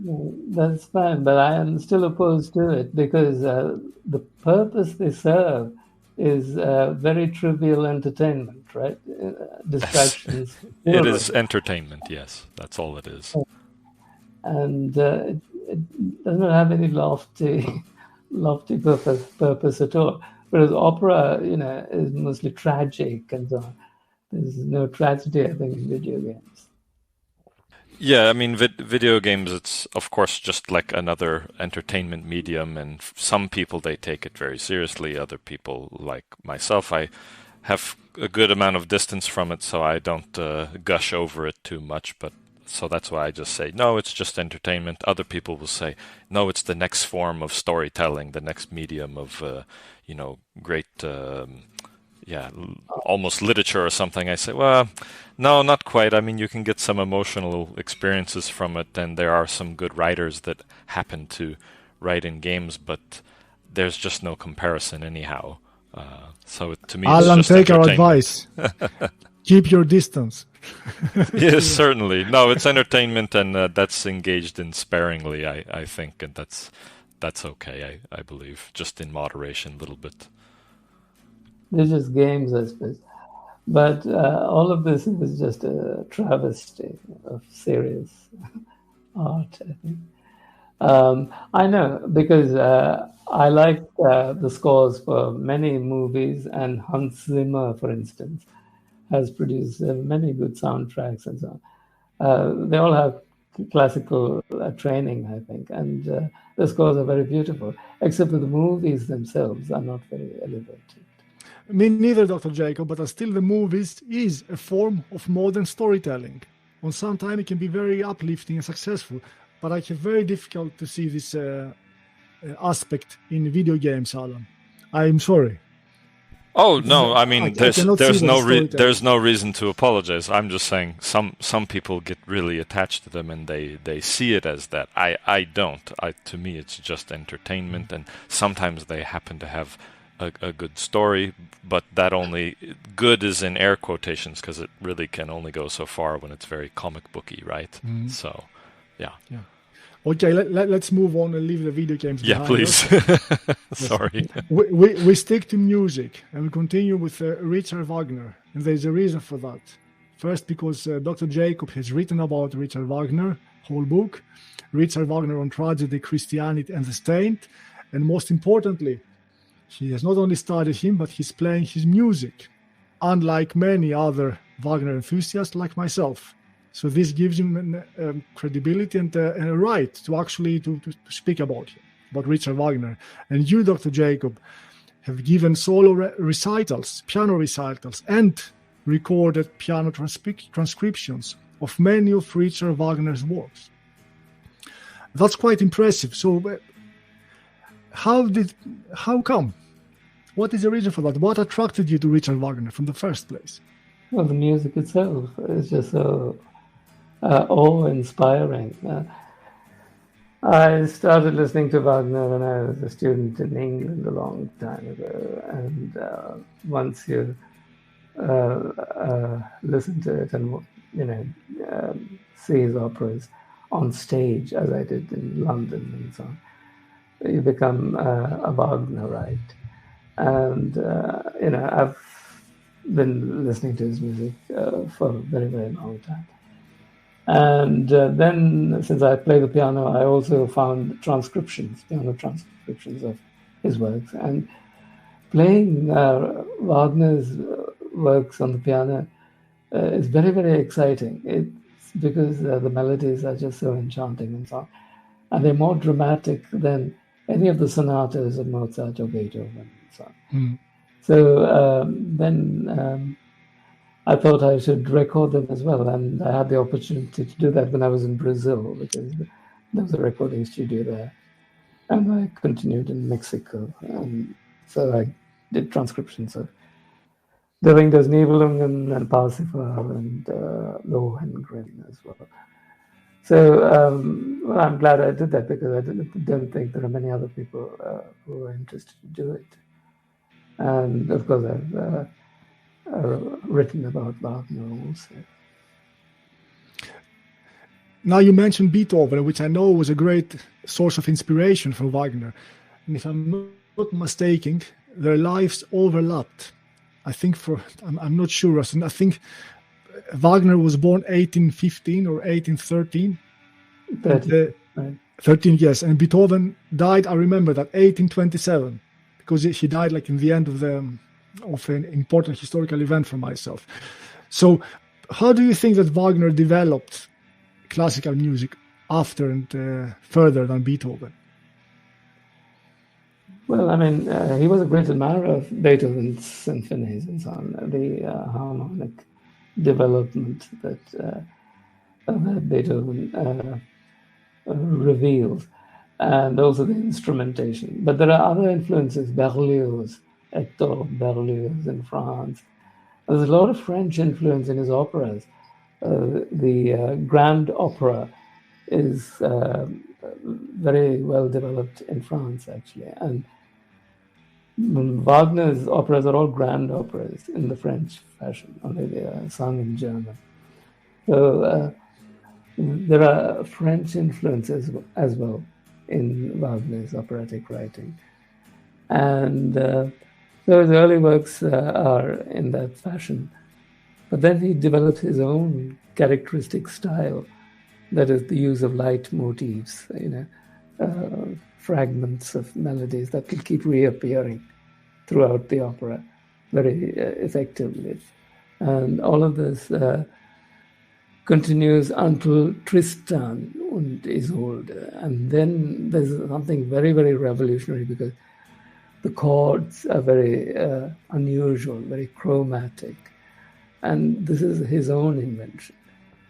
That's fine, but I am still opposed to it because the purpose they serve is very trivial entertainment, right? Distractions. It is entertainment, yes. That's all it is. And it doesn't have any lofty purpose at all. Whereas opera, is mostly tragic and so on. There's no tragedy, I think, in video games. Yeah, I mean, video games, it's, of course, just like another entertainment medium, and some people, they take it very seriously. Other people, like myself, I have a good amount of distance from it, so I don't gush over it too much, but so that's why I just say, no, it's just entertainment. Other people will say, no, it's the next form of storytelling, the next medium of, great... almost literature or something. I say, well, no, not quite. I mean, you can get some emotional experiences from it, and there are some good writers that happen to write in games, but there's just no comparison anyhow. So to me, Alan, it's just take our advice. Keep your distance. Yes, certainly. No, it's entertainment, and that's engaged in sparingly, I think, and that's okay, I believe, just in moderation a little bit. They're just games, I suppose. But all of this is just a travesty of serious art, I think. I know, because I like the scores for many movies, and Hans Zimmer, for instance, has produced many good soundtracks and so on. They all have classical training, I think, and the scores are very beautiful, except that the movies themselves are not very elevated. Me neither, Dr. Jacob, but still the movies is a form of modern storytelling. On some time it can be very uplifting and successful, but I have very difficult to see this aspect in video games, Alan. I'm sorry. Oh no! I mean, there's no reason to apologize. I'm just saying some people get really attached to them and they see it as that. I don't. To me, it's just entertainment, and sometimes they happen to have a good story, but that only good is in air quotations because it really can only go so far when it's very comic booky, right? Mm-hmm. So, yeah. Okay, let's move on and leave the video games behind. Yeah, please. Sorry. We stick to music and we continue with Richard Wagner, and there's a reason for that. First, because Dr. Jacob has written about Richard Wagner, whole book, Richard Wagner on Tragedy, Christianity and the State, and most importantly, he has not only studied him, but he's playing his music, unlike many other Wagner enthusiasts like myself. So this gives him credibility and a right to actually to speak about Richard Wagner. And you, Dr. Jacob, have given solo recitals, piano recitals, and recorded piano transcriptions of many of Richard Wagner's works. That's quite impressive. So how come? What is the reason for that? What attracted you to Richard Wagner from the first place? Well, the music itself is just so awe-inspiring. I started listening to Wagner when I was a student in England a long time ago, and once you listen to it and see his operas on stage, as I did in London and so on, you become a Wagnerite. And I've been listening to his music for a very, very long time. And then, since I play the piano, I also found piano transcriptions of his works. And playing Wagner's works on the piano is very, very exciting. It's because the melodies are just so enchanting and so on. And they're more dramatic than any of the sonatas of Mozart or Beethoven and so on. Mm. So then I thought I should record them as well. And I had the opportunity to do that when I was in Brazil, because there was a recording studio there. And I continued in Mexico. And so I did transcriptions of Der Ring des Nibelungen and Parsifal and Lohengrin as well. So I'm glad I did that, because I don't think there are many other people who are interested to do it. And of course, I've written about Wagner also. Now you mentioned Beethoven, which I know was a great source of inspiration for Wagner. And if I'm not mistaken, their lives overlapped. I think I'm not sure. I think Wagner was born 1815 or 1813. 13, right. 13, yes. And Beethoven died, I remember that, 1827, because he died like in the end of an important historical event for myself. So how do you think that Wagner developed classical music after and further than Beethoven? Well, I mean, he was a great admirer of Beethoven's symphonies and so on, the harmonic development that Beethoven reveals, and also the instrumentation. But there are other influences, Berlioz, Hector Berlioz in France. There's a lot of French influence in his operas. The grand opera is very well developed in France, actually. And Wagner's operas are all grand operas in the French fashion, only they are sung in German. So there are French influences as well in Wagner's operatic writing. And so his early works are in that fashion. But then he developed his own characteristic style, that is the use of leitmotifs, fragments of melodies that can keep reappearing throughout the opera very effectively. And all of this continues until Tristan und Isolde. And then there's something very, very revolutionary, because the chords are very unusual, very chromatic. And this is his own invention.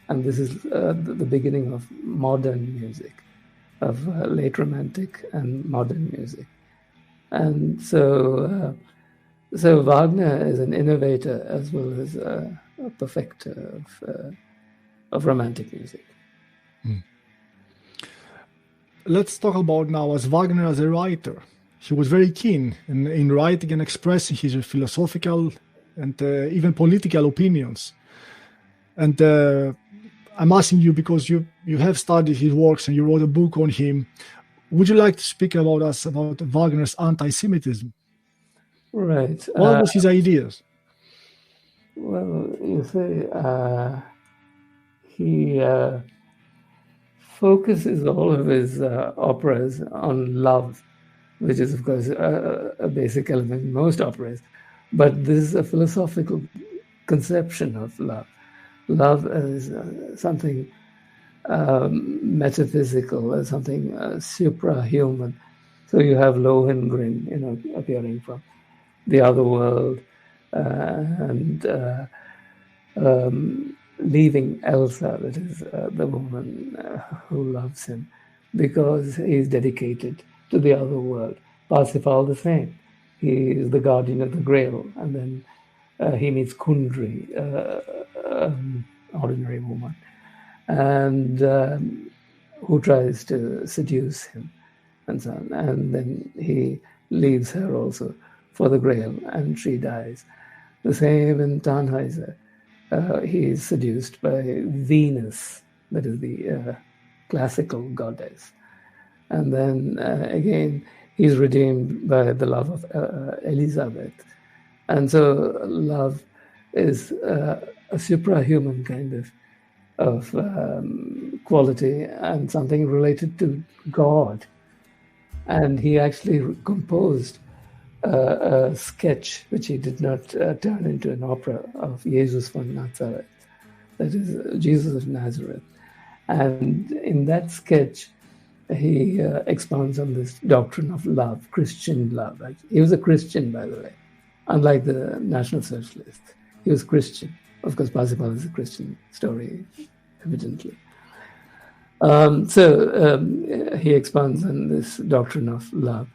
And this is the beginning of modern music, of late Romantic and modern music. And so Wagner is an innovator as well as a perfecter of Romantic music. Let's talk about now as Wagner as a writer. He was very keen in writing and expressing his philosophical and even political opinions. And I'm asking you, because you have studied his works and you wrote a book on him. Would you like to speak about Wagner's anti-Semitism? Right. What was his ideas? Well, you see, he focuses all of his operas on love, which is, of course, a basic element in most operas. But this is a philosophical conception of love. Love as something metaphysical, as something suprahuman. So you have Lohengrin, appearing from the other world, and leaving Elsa, that is the woman who loves him, because he is dedicated to the other world. Parsifal the same. He is the guardian of the Grail, and then he meets Kundry, ordinary woman, and who tries to seduce him, and so on. And then he leaves her also for the Grail, and she dies. The same in Tannhäuser. He is seduced by Venus, that is the classical goddess. And then again, he's redeemed by the love of Elizabeth. And so love is a suprahuman kind of quality and something related to God. And he actually composed a sketch, which he did not turn into an opera, of Jesus von Nazareth, that is Jesus of Nazareth. And in that sketch, he expounds on this doctrine of love, Christian love. He was a Christian, by the way, unlike the National Socialists. He was Christian. Of course, Parsifal is a Christian story, evidently. He expounds on this doctrine of love.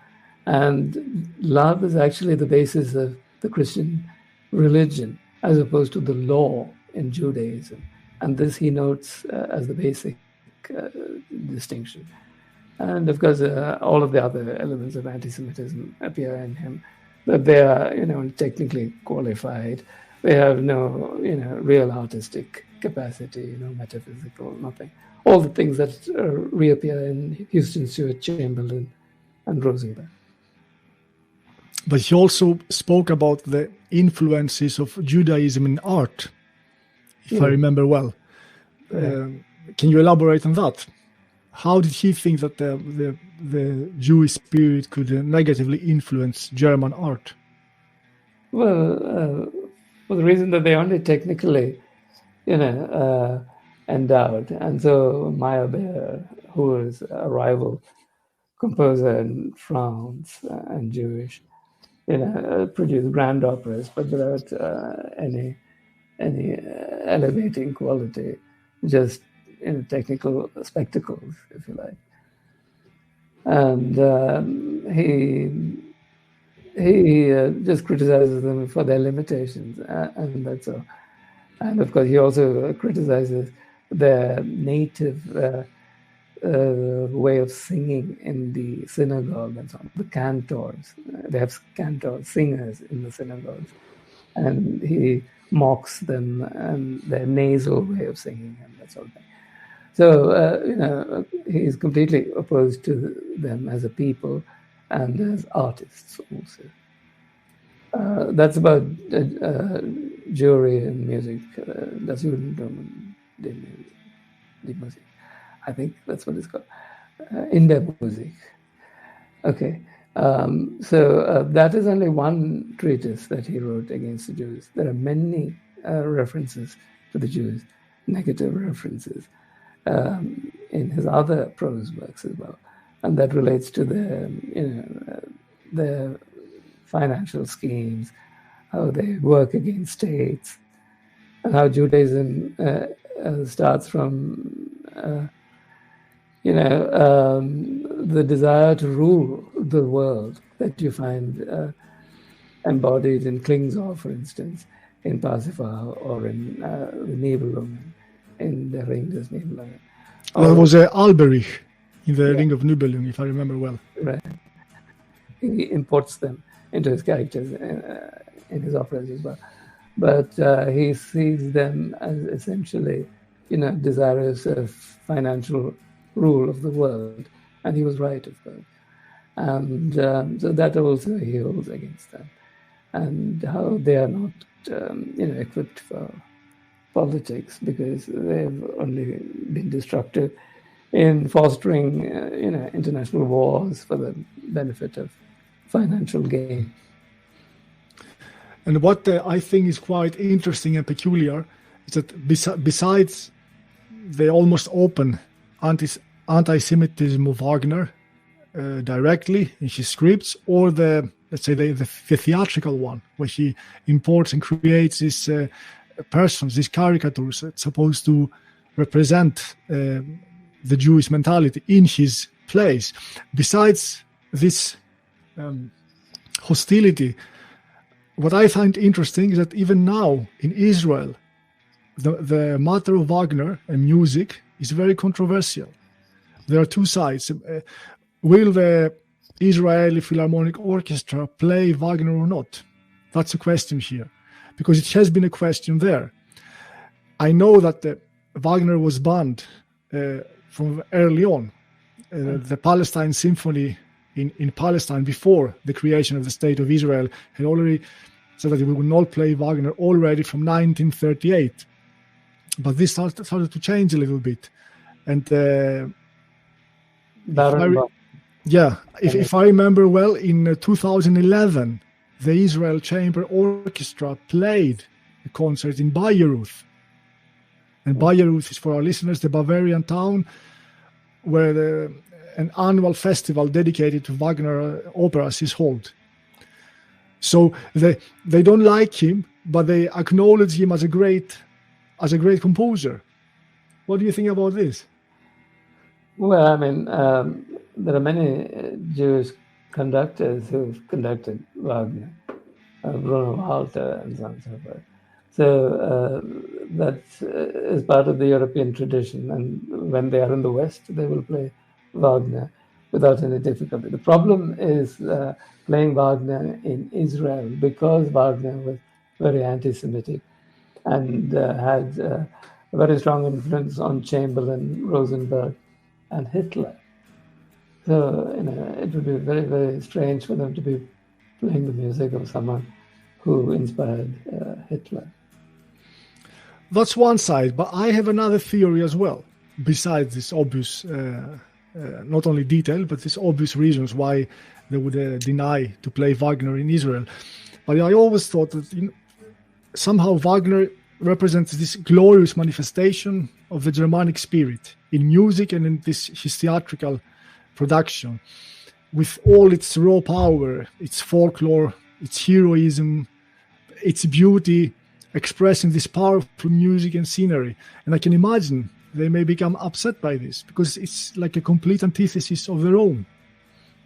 And love is actually the basis of the Christian religion, as opposed to the law in Judaism. And this he notes as the basic distinction. And of course, all of the other elements of anti-Semitism appear in him, but they are, technically qualified. They have no, real artistic capacity, metaphysical, nothing. All the things that reappear in Houston Stewart, Chamberlain, and Rosenberg. But he also spoke about the influences of Judaism in art, if I remember well. Can you elaborate on that? How did he think that the Jewish spirit could negatively influence German art? Well, for the reason that they only technically, endowed. And so Meyerbeer, who was a rival composer in France and Jewish, produced grand operas, but without any elevating quality, just technical spectacles, if you like. And he just criticizes them for their limitations, and that's all. And of course, he also criticizes their native way of singing in the synagogue and so on. The cantors, they have cantors, singers in the synagogues, and he mocks them and their nasal way of singing and that sort of thing. So, he's completely opposed to them as a people and as artists also. That's about Jewry and music. Das Judentum und die Musik. I think that's what it's called. In der Musik. Okay. So that is only one treatise that he wrote against the Jews. There are many references to the Jews, negative references, in his other prose works as well. And that relates to their financial schemes, how they work against states, and how Judaism starts from, the desire to rule the world that you find embodied in Klingsor, for instance, in Parsifal, or in the Nibelungen, in the Ring des Nibelungen. That was Alberich in the Ring of Nibelungen, if I remember well. Right. He imports them into his characters in his operas as well. But he sees them as essentially, desirous of financial rule of the world. And he was right, of course. And so that also he holds against them. And how they are not, equipped for politics, because they've only been destructive in fostering, international wars for the benefit of financial gain. And what I think is quite interesting and peculiar is that besides the almost open anti-Semitism of Wagner directly in his scripts, or the theatrical one, where he imports and creates these persons, these caricatures that's supposed to represent the Jewish mentality in his plays. Besides this hostility, what I find interesting is that even now in Israel, the matter of Wagner and music is very controversial. There are two sides. Will the Israeli Philharmonic Orchestra play Wagner or not? That's a question here. because it has been a question there. I know that Wagner was banned from early on. The Palestine Symphony in Palestine, before the creation of the State of Israel, had already said that we would not play Wagner already from 1938. But this started to change a little bit. And if I remember well, in 2011, the Israel Chamber Orchestra played a concert in Bayreuth. And Bayreuth is, for our listeners, the Bavarian town where an annual festival dedicated to Wagner operas is held. So they don't like him, but they acknowledge him as a great composer. What do you think about this? Well, I mean, there are many Jewish conductors who've conducted Wagner, Bruno Walter and so on and so forth. So that is part of the European tradition, and when they are in the West, they will play Wagner without any difficulty. The problem is playing Wagner in Israel, because Wagner was very anti-Semitic and had a very strong influence on Chamberlain, Rosenberg, and Hitler. So, it would be very, very strange for them to be playing the music of someone who inspired Hitler. That's one side, but I have another theory as well, besides this obvious, not only detail, but these obvious reasons why they would deny to play Wagner in Israel. But I always thought that somehow Wagner represents this glorious manifestation of the Germanic spirit in music and in his theatrical production, with all its raw power, its folklore, its heroism, its beauty, expressing this powerful music and scenery. And I can imagine they may become upset by this, because it's like a complete antithesis of their own.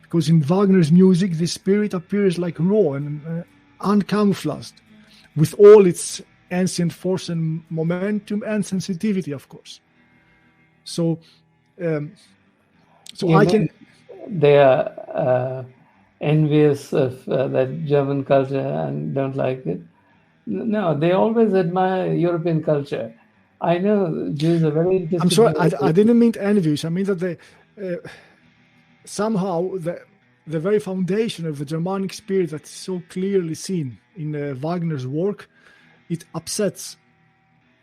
Because in Wagner's music, the spirit appears like raw and uncamouflaged, with all its ancient force and momentum and sensitivity, of course. So I can... They are envious of that German culture and don't like it. No, they always admire European culture. I know Jews are very interested. I'm sorry, I didn't mean envious. I mean that they somehow the very foundation of the Germanic spirit that's so clearly seen in Wagner's work, it upsets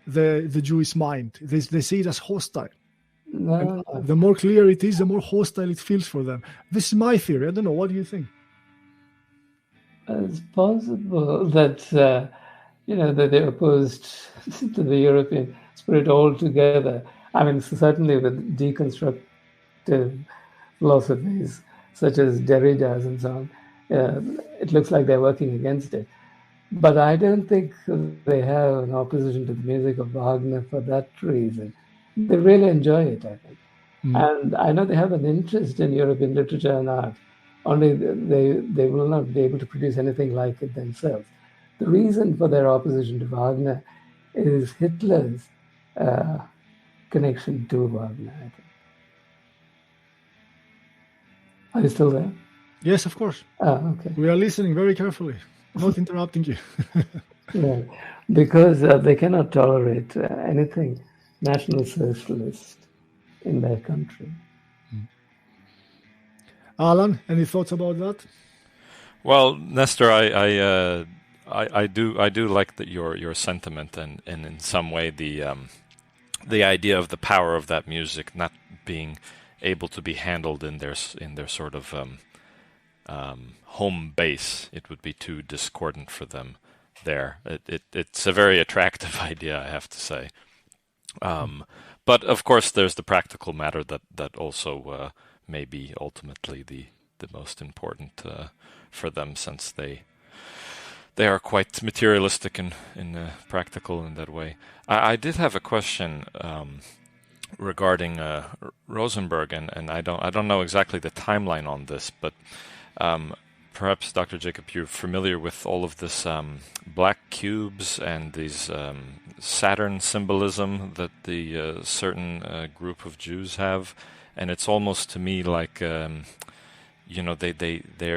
the Jewish mind. They see it as hostile. No. The more clear it is, the more hostile it feels for them. This is my theory. I don't know. What do you think? It's possible that that they're opposed to the European spirit altogether. I mean, certainly with deconstructive philosophies such as Derrida's and so on, it looks like they're working against it. But I don't think they have an opposition to the music of Wagner for that reason. They really enjoy it, I think. And I know they have an interest in European literature and art, only they will not be able to produce anything like it themselves. The reason for their opposition to Wagner is Hitler's connection to Wagner, I think. Are you still there? Yes, of course. Okay. We are listening very carefully, not interrupting you. Yeah, because they cannot tolerate anything national socialist in their country. Alan, any thoughts about that? Well, Nestor, I do like that your sentiment, and in some way the idea of the power of that music not being able to be handled in their sort of home base. It would be too discordant for them there. It's a very attractive idea, I have to say. But of course, there's the practical matter that also may be ultimately the most important for them, since they are quite materialistic and practical in that way. I did have a question regarding Rosenberg, and I don't know exactly the timeline on this, but perhaps, Dr. Jacob, you're familiar with all of this black cubes and these Saturn symbolism that the certain group of Jews have, and it's almost to me like they're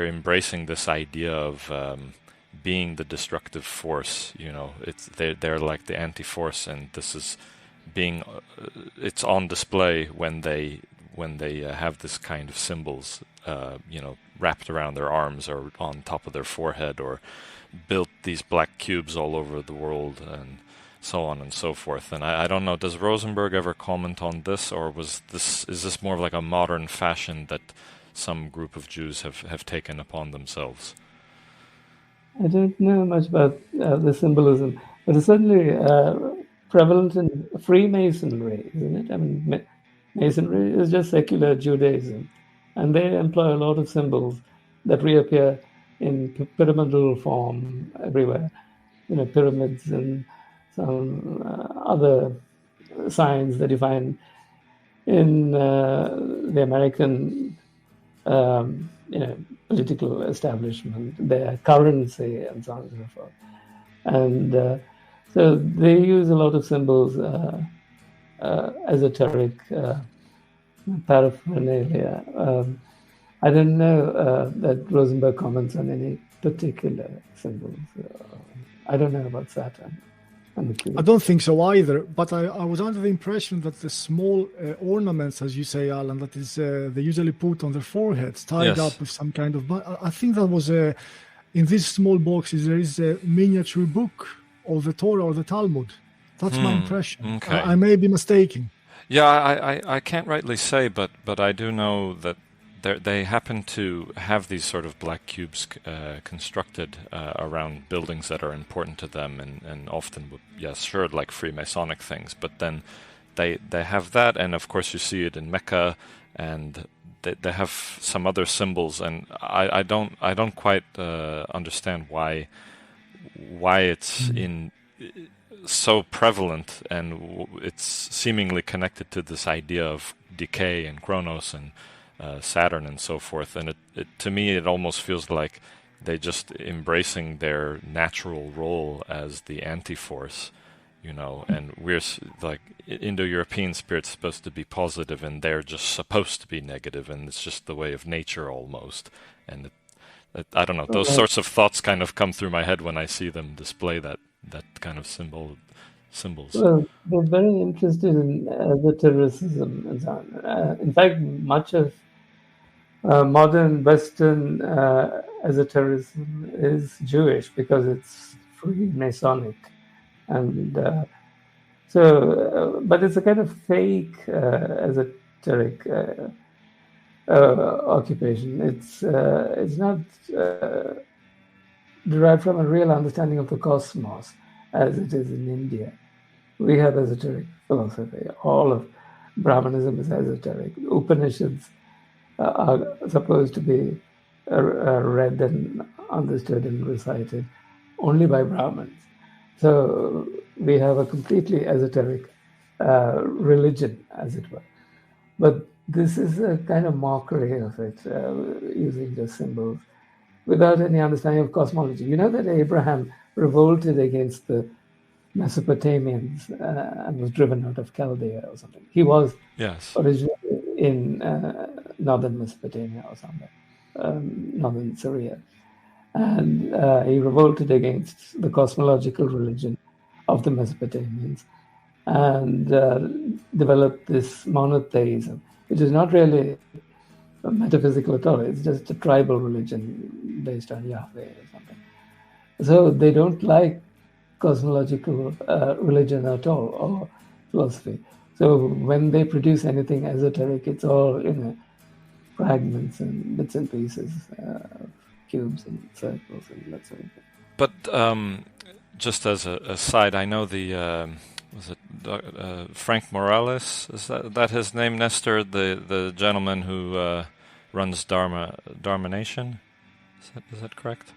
embracing this idea of being the destructive force. They're like the anti-force, and this is being it's on display when they have this kind of symbols, wrapped around their arms or on top of their forehead, or built these black cubes all over the world, and so on and so forth. And I don't know, does Rosenberg ever comment on this, or is this more of like a modern fashion that some group of Jews have taken upon themselves? I don't know much about the symbolism, but it's certainly prevalent in Freemasonry, isn't it? I mean, Masonry is just secular Judaism, and they employ a lot of symbols that reappear in pyramidal form everywhere. Pyramids and some other signs that you find in the American, political establishment, their currency, and so on and so forth. And so they use a lot of symbols, esoteric paraphernalia. I don't know that Rosenberg comments on any particular symbols. I don't know about Saturn. I don't think so either, but I was under the impression that the small ornaments, as you say, Alan, that is they usually put on their foreheads, tied up with some kind of... I think that was in these small boxes, there is a miniature book of the Torah or the Talmud. That's my impression. Okay. I may be mistaken. Yeah, I can't rightly say, but I do know that they happen to have these sort of black cubes constructed around buildings that are important to them, and often, like Freemasonic things. But then they have that, and of course you see it in Mecca, and they have some other symbols, and I don't quite understand why it's in so prevalent, and it's seemingly connected to this idea of decay and Chronos and Saturn and so forth. And it to me it almost feels like they just embracing their natural role as the anti-force, and we're like Indo-European spirit's supposed to be positive, and they're just supposed to be negative, and it's just the way of nature almost. And I don't know, those sorts of thoughts kind of come through my head when I see them display that kind of symbols. Well, they're very interested in esotericism and so on. In fact, much of modern Western esotericism is Jewish because it's Freemasonic, and but it's a kind of fake esoteric occupation. It's not derived from a real understanding of the cosmos as it is in India. We have esoteric philosophy. All of Brahmanism is esoteric. Upanishads are supposed to be read and understood and recited only by Brahmins. So we have a completely esoteric religion, as it were. But this is a kind of mockery of it, using just symbols without any understanding of cosmology. You know that Abraham revolted against the Mesopotamians and was driven out of Chaldea or something. He was originally in northern Mesopotamia or somewhere, northern Syria. And he revolted against the cosmological religion of the Mesopotamians and developed this monotheism, which is not really metaphysical at all. It's just a tribal religion based on Yahweh or something. So they don't like cosmological religion at all, or philosophy. So when they produce anything esoteric, it's all fragments and bits and pieces, cubes and circles and that sort of thing. But just as a side, I know the was it Frank Morales? Is that his name, Nestor? The gentleman who runs Dharma Nation. Is that correct?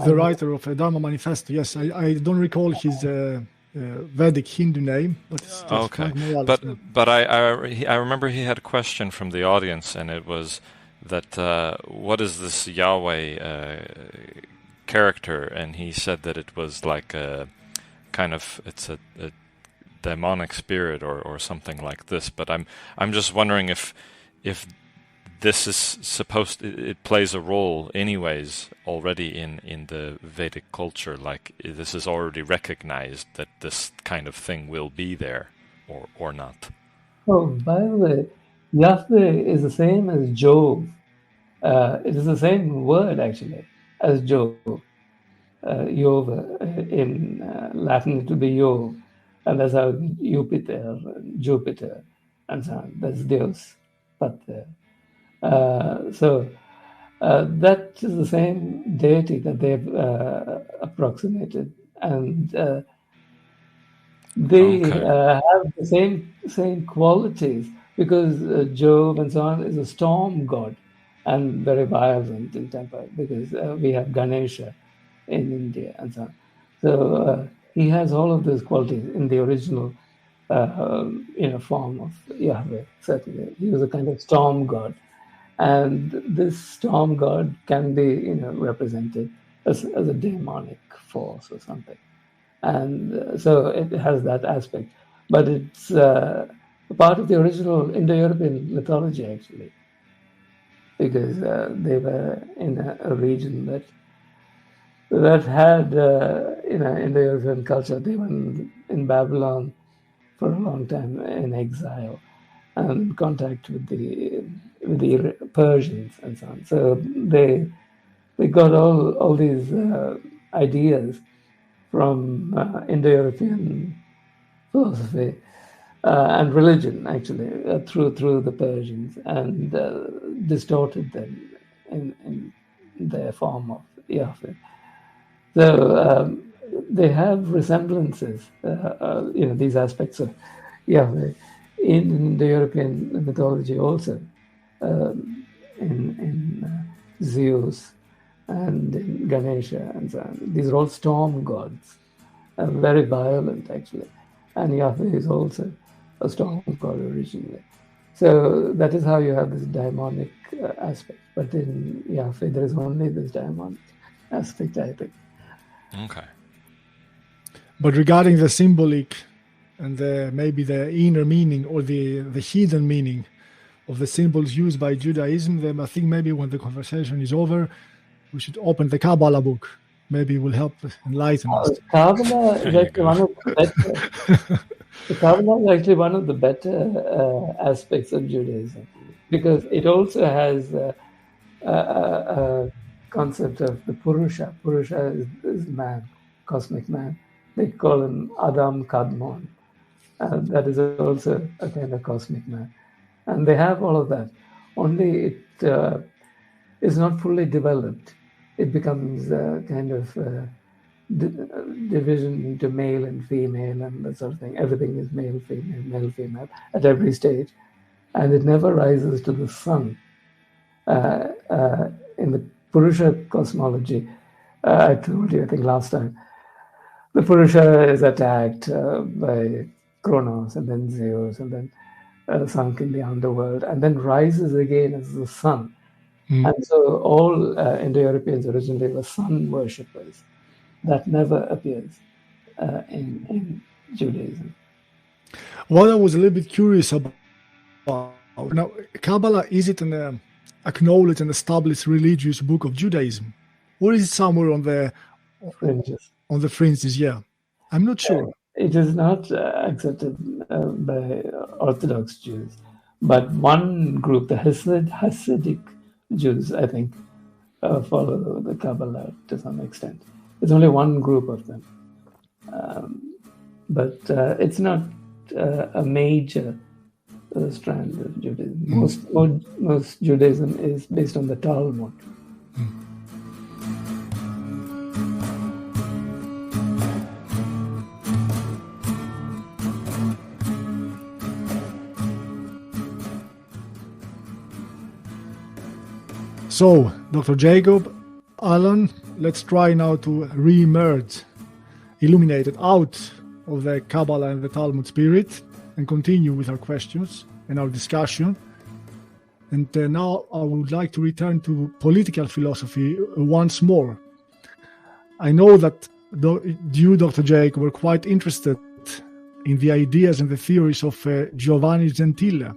The writer of Dharma Manifesto. Yes, I don't recall his Vedic Hindu name, but it's okay. Morales, but I remember he had a question from the audience, and it was that what is this Yahweh character? And he said that it was like a kind of it's a demonic spirit or something like this. But I'm just wondering if this is supposed, it plays a role anyways already in the Vedic culture. Like, this is already recognized that this kind of thing will be there, or not. Oh, by the way, Yahweh is the same as Jove. It is the same word actually as Jove. Jove in Latin it will be Jove, and that's how Jupiter, and so on. That's Deus, Pater. So that is the same deity that they've approximated, and they have the same qualities, because Jove and so on is a storm god and very violent in temper, because we have Ganesha in India and so on. So he has all of those qualities in the original form of Yahweh. Certainly, he was a kind of storm god. And this storm god can be, represented as a demonic force or something. And so it has that aspect. But it's part of the original Indo-European mythology, actually, because they were in a region that had, Indo-European culture. They were in Babylon for a long time in exile and contact with the Persians and so on. So they got all these ideas from Indo-European philosophy and religion, actually, through the Persians, and distorted them in their form of Yahweh. So they have resemblances, these aspects of Yahweh in the European mythology also, in Zeus and in Ganesha and so on. These are all storm gods, very violent actually. And Yahweh is also a storm god originally. So that is how you have this daimonic aspect. But in Yahweh, there is only this daimonic aspect, I think. Okay. But regarding the symbolic and maybe the inner meaning or the hidden meaning of the symbols used by Judaism, then I think maybe when the conversation is over, we should open the Kabbalah book. Maybe it will help enlighten us. Kabbalah is actually one of the better. The Kabbalah is actually one of the better aspects of Judaism, because it also has a concept of the Purusha. Purusha is man, cosmic man. They call him Adam Kadmon. That is also a kind of cosmic man. And they have all of that. Only it is not fully developed. It becomes a kind of division into male and female and that sort of thing. Everything is male, female at every stage. And it never rises to the sun. In the Purusha cosmology, I told you, I think last time, the Purusha is attacked by Kronos and then Zeus and then sunk in the underworld and then rises again as the sun. And so all Indo-Europeans originally were sun worshippers. That never appears in Judaism. What I was a little bit curious about, now, Kabbalah, is it an acknowledged and established religious book of Judaism? Or is it somewhere on the fringes? On the fringes, yeah. I'm not sure. It is not accepted by Orthodox Jews. But one group, the Hasidic Jews, I think, follow the Kabbalah to some extent. It's only one group of them. But it's not a major strand of Judaism. Most Judaism is based on the Talmud. So, Dr. Jacob, Alan, let's try now to re-emerge, illuminated out of the Kabbalah and the Talmud spirit, and continue with our questions and our discussion. And now I would like to return to political philosophy once more. I know that you, Dr. Jacob, were quite interested in the ideas and the theories of Giovanni Gentile.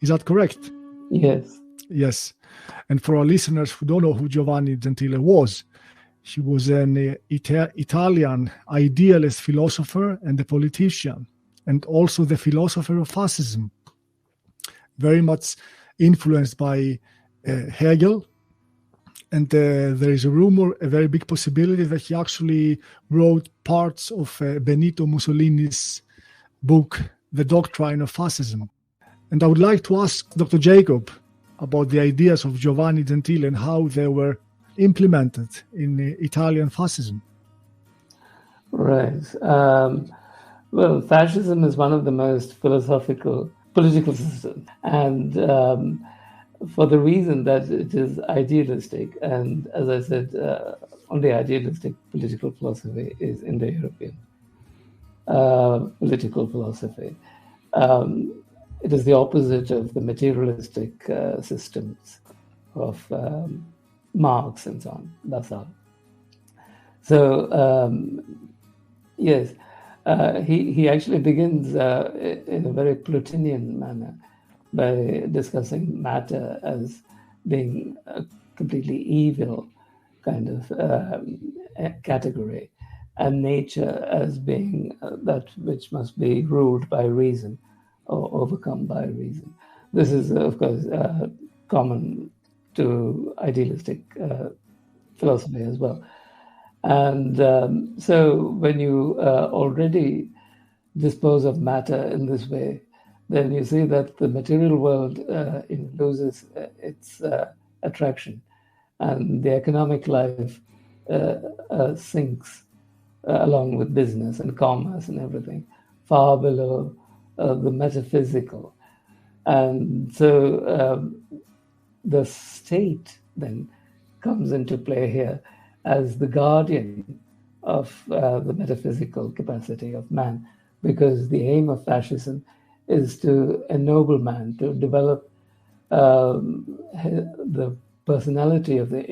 Is that correct? Yes. Yes. And for our listeners who don't know who Giovanni Gentile was, he was an Italian idealist philosopher and a politician, and also the philosopher of fascism, very much influenced by Hegel. And there is a rumor, a very big possibility, that he actually wrote parts of Benito Mussolini's book, The Doctrine of Fascism. And I would like to ask Dr. Jacob about the ideas of Giovanni Gentile and how they were implemented in Italian fascism. Right. Well, fascism is one of the most philosophical political systems, and for the reason that it is idealistic. And as I said, only idealistic political philosophy is Indo-European political philosophy. It is the opposite of the materialistic systems of Marx and so on. That's all. So, yes, he actually begins in a very Plotinian manner by discussing matter as being a completely evil kind of category, and nature as being that which must be ruled by reason or overcome by reason. This is, of course, common to idealistic philosophy as well. And so when you already dispose of matter in this way, then you see that the material world loses its attraction, and the economic life sinks along with business and commerce and everything, far below the metaphysical. And so the state then comes into play here as the guardian of the metaphysical capacity of man, because the aim of fascism is to ennoble man, to develop the personality of the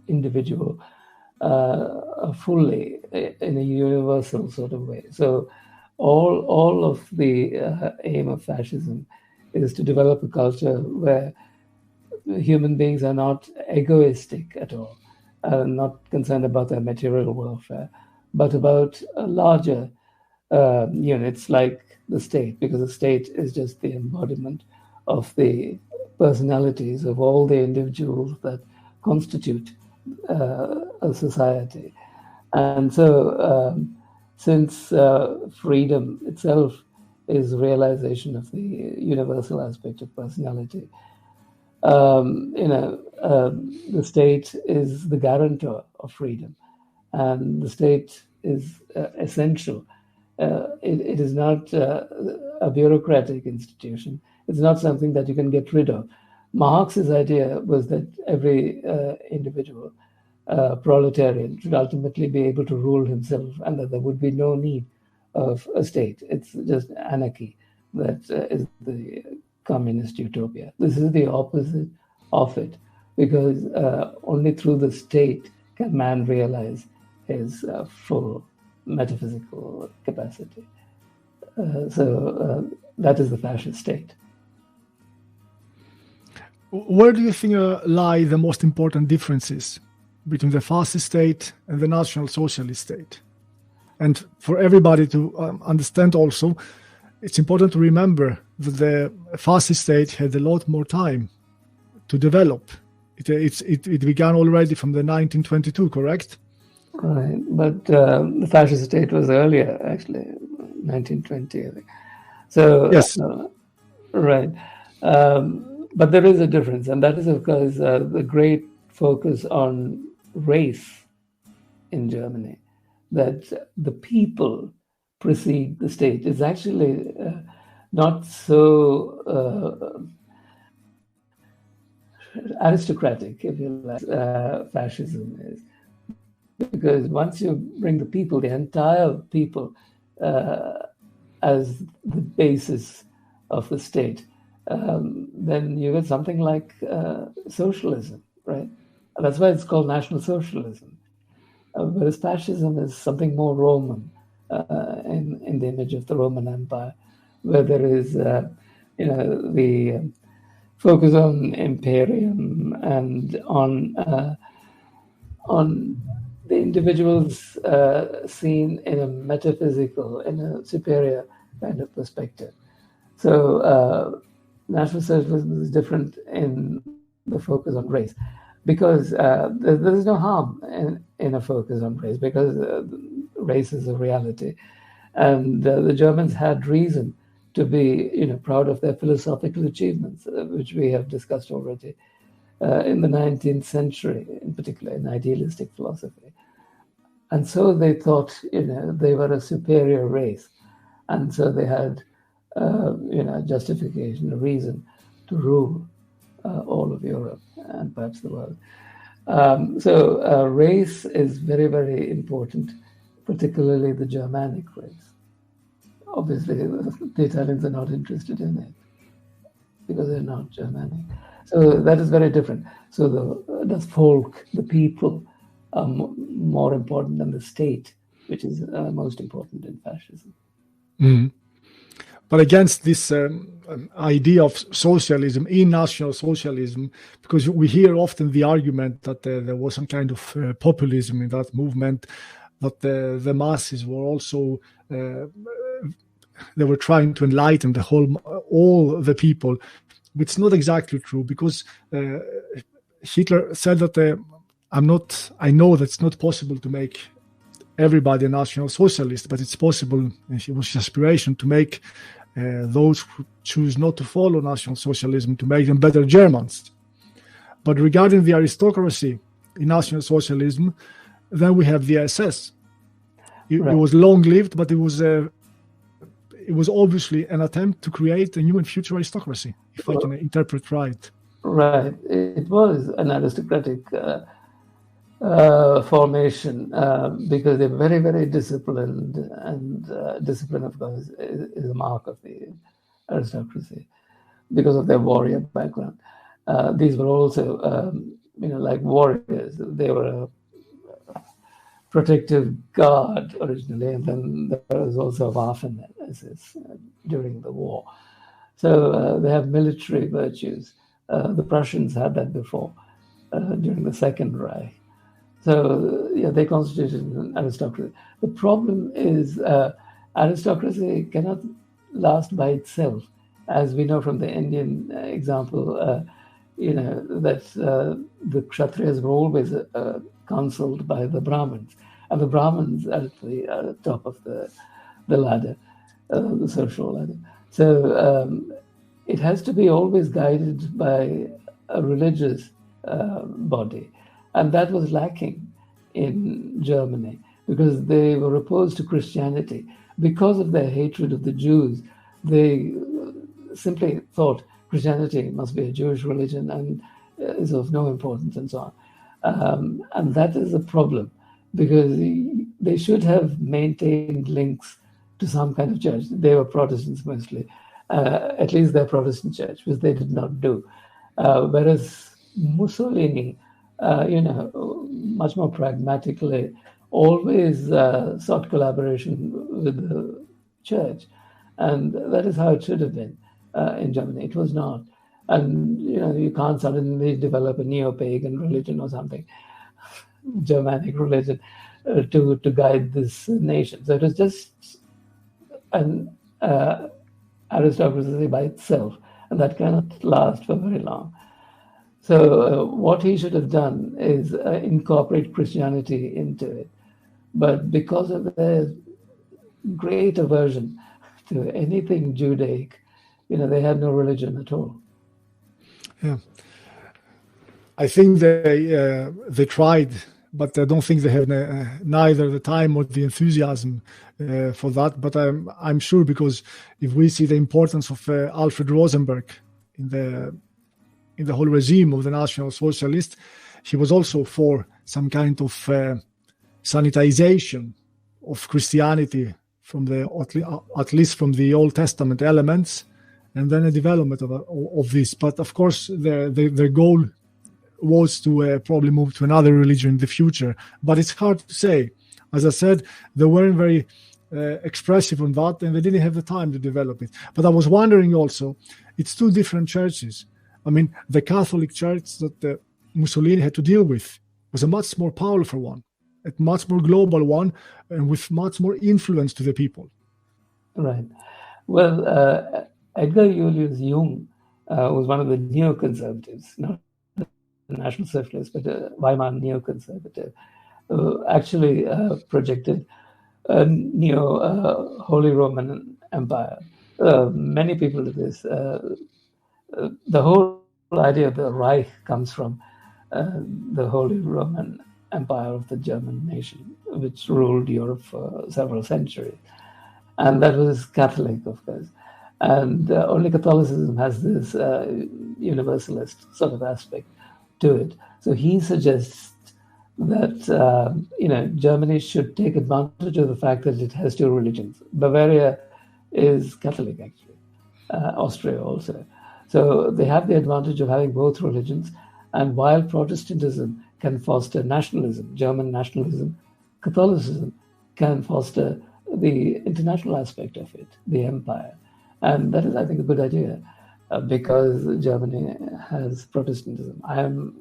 individual fully in a universal sort of way. So all of the aim of fascism is to develop a culture where human beings are not egoistic at all, not concerned about their material welfare, but about larger units like the state, because the state is just the embodiment of the personalities of all the individuals that constitute a society. And so since freedom itself is realization of the universal aspect of personality, the state is the guarantor of freedom, and the state is essential. It is not a bureaucratic institution. It's not something that you can get rid of. Marx's idea was that every individual proletarian should ultimately be able to rule himself, and that there would be no need of a state. It's just anarchy that is the communist utopia. This is the opposite of it, because only through the state can man realize his full metaphysical capacity. So that is the fascist state. Where do you think lie the most important differences between the fascist state and the National Socialist state? And for everybody to understand also, it's important to remember that the fascist state had a lot more time to develop. It began already from the 1922, correct? Right, but the fascist state was earlier, actually, 1920, I think. So, yes. Right. But there is a difference, and that is, of course, the great focus on race in Germany, that the people precede the state. Is actually not so aristocratic, if you like, fascism is. Because once you bring the people, the entire people, as the basis of the state, then you get something like socialism, right? And that's why it's called National Socialism. Whereas fascism is something more Roman, in the image of the Roman Empire, where there is, the focus on imperium and on the individuals seen in a metaphysical, in a superior kind of perspective. So national socialism is different in the focus on race, because there is no harm in a focus on race, because race is a reality. And the Germans had reason to be, proud of their philosophical achievements, which we have discussed already in the 19th century, in particular in idealistic philosophy. And so they thought, they were a superior race, and so they had, justification, a reason to rule all of Europe and perhaps the world. So race is very, very important, particularly the Germanic race. Obviously, the Italians are not interested in it because they're not Germanic. So that is very different. So the folk, the people, are more important than the state, which is most important in fascism. Mm. But against this idea of socialism, in National Socialism, because we hear often the argument that there was some kind of populism in that movement, that the masses were also they were trying to enlighten all the people, which is not exactly true, because Hitler said that I know that it's not possible to make everybody a National Socialist, but it's possible, and it was his aspiration, to make those who choose not to follow National Socialism, to make them better Germans. But regarding the aristocracy in National Socialism, then we have the SS. It was long-lived, but it was obviously an attempt to create a new and future aristocracy, if I can interpret right. Right. It was an aristocratic formation because they're very, very disciplined, and discipline, of course, is a mark of the aristocracy because of their warrior background. These were also, like warriors. They were a protective guard originally, and then there was also Waffen during the war. So they have military virtues. The Prussians had that before, during the Second Reich. So they constituted an aristocracy. The problem is aristocracy cannot last by itself, as we know from the Indian example. That the Kshatriyas were always counseled by the Brahmins, and the Brahmins are at the top of the ladder, the social ladder. So it has to be always guided by a religious body. And that was lacking in Germany because they were opposed to Christianity. Because of their hatred of the Jews, they simply thought Christianity must be a Jewish religion and is of no importance and so on. And that is a problem because they should have maintained links to some kind of church. They were Protestants mostly, at least their Protestant church, which they did not do. Whereas Mussolini, much more pragmatically, always sought collaboration with the church. And that is how it should have been in Germany. It was not. And, you can't suddenly develop a neo-pagan religion or something, Germanic religion, to guide this nation. So it was just an aristocracy by itself, and that cannot last for very long. So what he should have done is incorporate Christianity into it. But because of their great aversion to anything Judaic, they had no religion at all. Yeah, I think they tried, but I don't think they have neither the time or the enthusiasm for that. But I'm sure, because if we see the importance of Alfred Rosenberg in the whole regime of the National Socialists, he was also for some kind of sanitization of Christianity from at least from the Old Testament elements, and then a development of this. But of course, their goal was to probably move to another religion in the future. But it's hard to say. As I said, they weren't very expressive on that, and they didn't have the time to develop it. But I was wondering also, it's two different churches. I mean, the Catholic Church that Mussolini had to deal with was a much more powerful one, a much more global one, and with much more influence to the people. Right. Well, Edgar Julius Jung was one of the neoconservatives, not the National Socialist, but a Weimar neoconservative, who actually projected a Holy Roman Empire. Many people do this. The whole idea of the Reich comes from the Holy Roman Empire of the German nation, which ruled Europe for several centuries. And that was Catholic, of course. And only Catholicism has this universalist sort of aspect to it. So he suggests that Germany should take advantage of the fact that it has two religions. Bavaria is Catholic, actually. Austria also. So they have the advantage of having both religions. And while Protestantism can foster nationalism, German nationalism, Catholicism can foster the international aspect of it, the empire. And that is, I think, a good idea because Germany has Protestantism. I am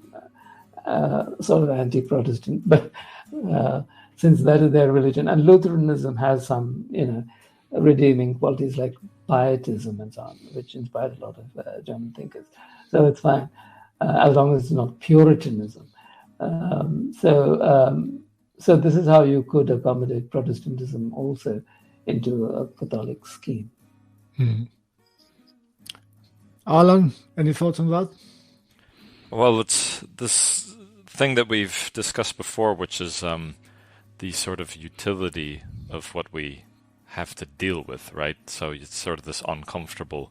sort of anti-Protestant, but since that is their religion, and Lutheranism has some, redeeming qualities like pietism and so on, which inspired a lot of German thinkers. So it's fine, as long as it's not Puritanism. So this is how you could accommodate Protestantism also into a Catholic scheme. Alan, any thoughts on that? Well, it's this thing that we've discussed before, which is the sort of utility of what we have to deal with, right? So it's sort of this uncomfortable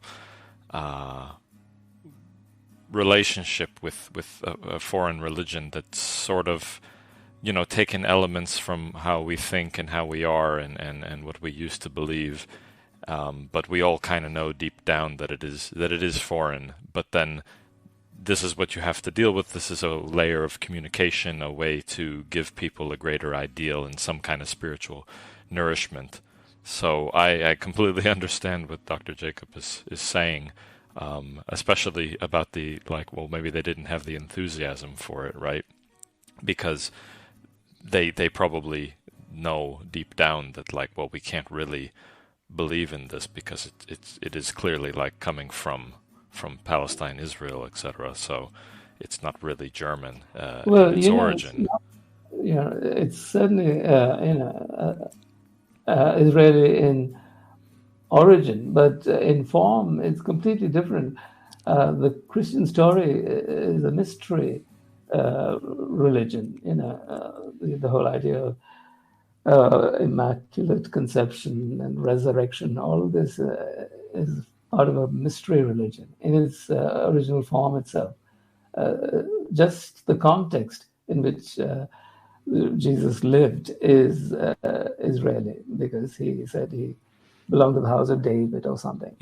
relationship with a foreign religion that's sort of, taken elements from how we think and how we are and what we used to believe. But we all kind of know deep down that it is foreign. But then this is what you have to deal with. This is a layer of communication, a way to give people a greater ideal and some kind of spiritual nourishment. So I completely understand what Dr. Jacob is saying, especially about maybe they didn't have the enthusiasm for it, right? Because they probably know deep down that we can't really believe in this because it is clearly coming from Palestine, Israel, etc. So it's not really German in its origin. It's certainly Israeli in origin, but in form it's completely different. The Christian story is a mystery religion. The whole idea of immaculate conception and resurrection, all of this is part of a mystery religion in its original form itself. Just the context in which Jesus lived is Israeli, because he said he belonged to the house of David or something.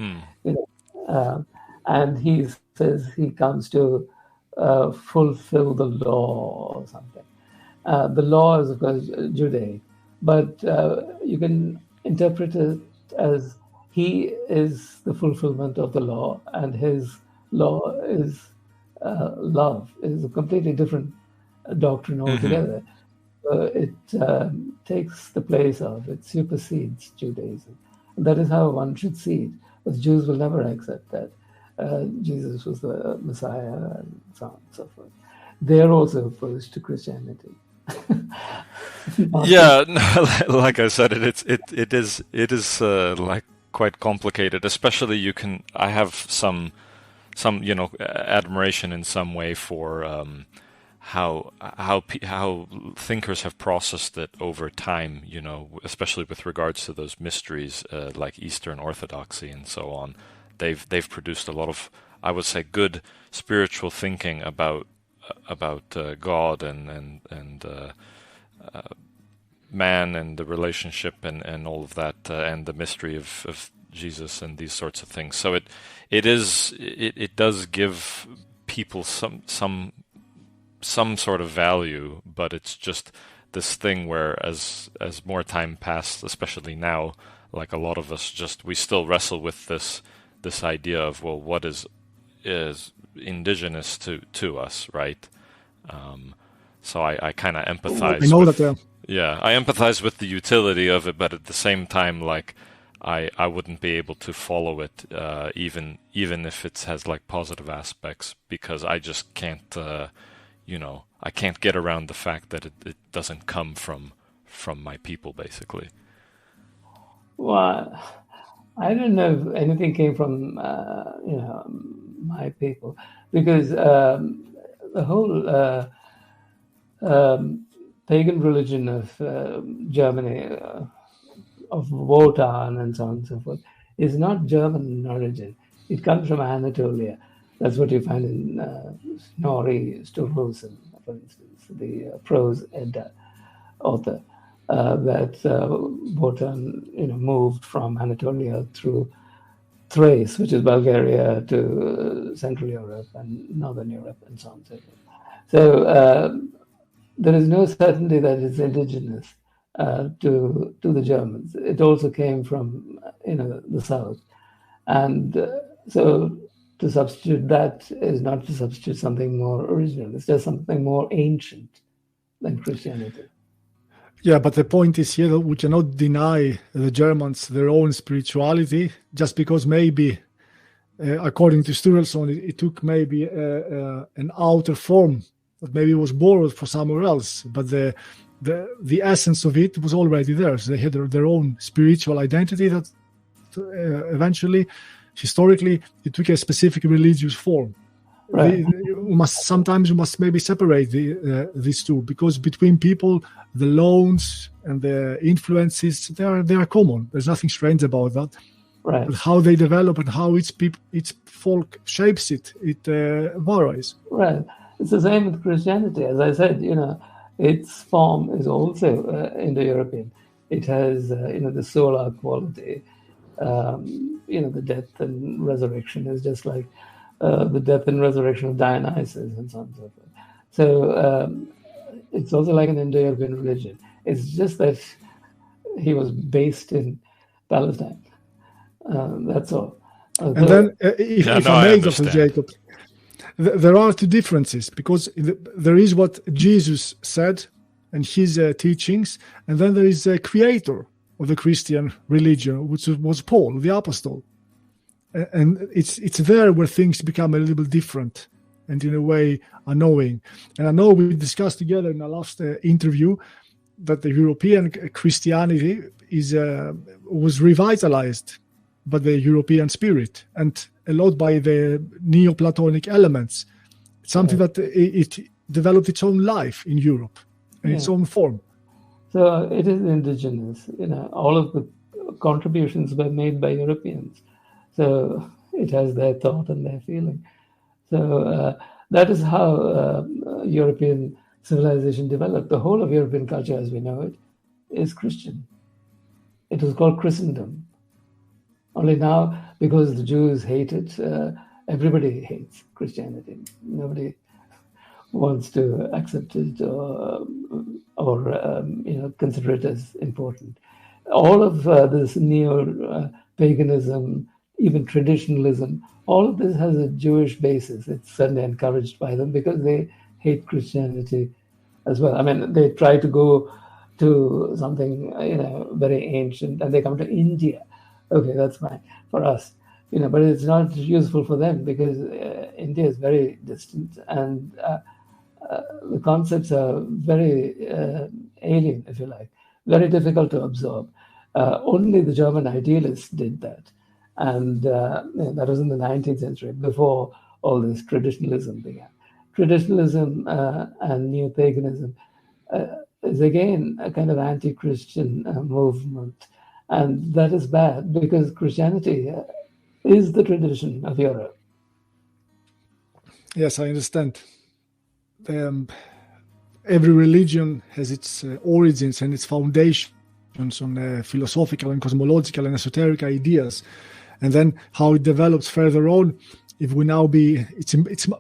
And he says he comes to fulfill the law or something. The law is, of course, Judaic, but you can interpret it as he is the fulfillment of the law, and his law is love. It is a completely different doctrine altogether. It takes the place of, it supersedes Judaism. And that is how one should see it. But Jews will never accept that. Jesus was the Messiah and so on and so forth. They're also opposed to Christianity. Yeah, like I said, it is quite complicated. Especially I have some admiration in some way for how thinkers have processed it over time. Especially with regards to those mysteries like Eastern Orthodoxy and so on. They've produced a lot of, I would say, good spiritual thinking about God and man and the relationship and all of that and the mystery of Jesus and these sorts of things. So it does give people some sort of value, but it's just this thing where as more time passed, especially now, a lot of us we still wrestle with this idea of, well, what is indigenous to us, right? So I kind of empathize. I know that. Yeah, I empathize with the utility of it, but at the same time, like I wouldn't be able to follow it, even if it has like positive aspects, because I just can't, I can't get around the fact that it doesn't come from my people, basically. Well, I don't know if anything came from my people, because the whole pagan religion of Germany, of Wotan and so on and so forth, is not German in origin. It comes from Anatolia. That's what you find in Snorri Sturluson, for instance, the prose Edda author, that Wotan moved from Anatolia through Thrace, which is Bulgaria, to Central Europe and Northern Europe and so on and so forth. So there is no certainty that it's indigenous to the Germans. It also came from the south, and so to substitute that is not to substitute something more original. It's just something more ancient than Christianity. Yeah, but the point is here that we cannot deny the Germans their own spirituality just because maybe, according to Sturluson, it took maybe an outer form that maybe was borrowed from somewhere else, but the essence of it was already there. So they had their own spiritual identity that eventually, historically, it took a specific religious form. Right. We must maybe separate these two, because between people, the loans and the influences, they are common. There's nothing strange about that. Right. But how they develop and how its folk shapes it varies. Right. It's the same with Christianity. As I said, its form is also Indo-European. It has, the solar quality. The death and resurrection is just like the death and resurrection of Dionysus and so on and so forth. So it's also like an Indo-European religion. It's just that he was based in Palestine. That's all. And then, if I may, Dr. Jacob, there are two differences, because there is what Jesus said and his teachings, and then there is a creator of the Christian religion, which was Paul, the apostle. And it's there where things become a little bit different and in a way unknowing. And I know we discussed together in our last interview that the European Christianity was revitalized by the European spirit and a lot by the Neoplatonic elements. It's something that it developed its own life in Europe and its own form. So it is indigenous. All of the contributions were made by Europeans. So it has their thought and their feeling. So that is how European civilization developed. The whole of European culture as we know it is Christian. It was called Christendom. Only now, because the Jews hate it, everybody hates Christianity. Nobody wants to accept it or consider it as important. All of this neo-paganism, even traditionalism, all of this has a Jewish basis. It's certainly encouraged by them because they hate Christianity as well. I mean, they try to go to something very ancient, and they come to India. Okay, that's fine for us, but it's not useful for them because India is very distant, and the concepts are very alien, if you like, very difficult to absorb. Only the German idealists did that. And that was in the 19th century, before all this traditionalism began. Traditionalism and neo-paganism is again a kind of anti-Christian movement. And that is bad because Christianity is the tradition of Europe. Yes, I understand. Every religion has its origins and its foundations on philosophical and cosmological and esoteric ideas. And then how it develops further on,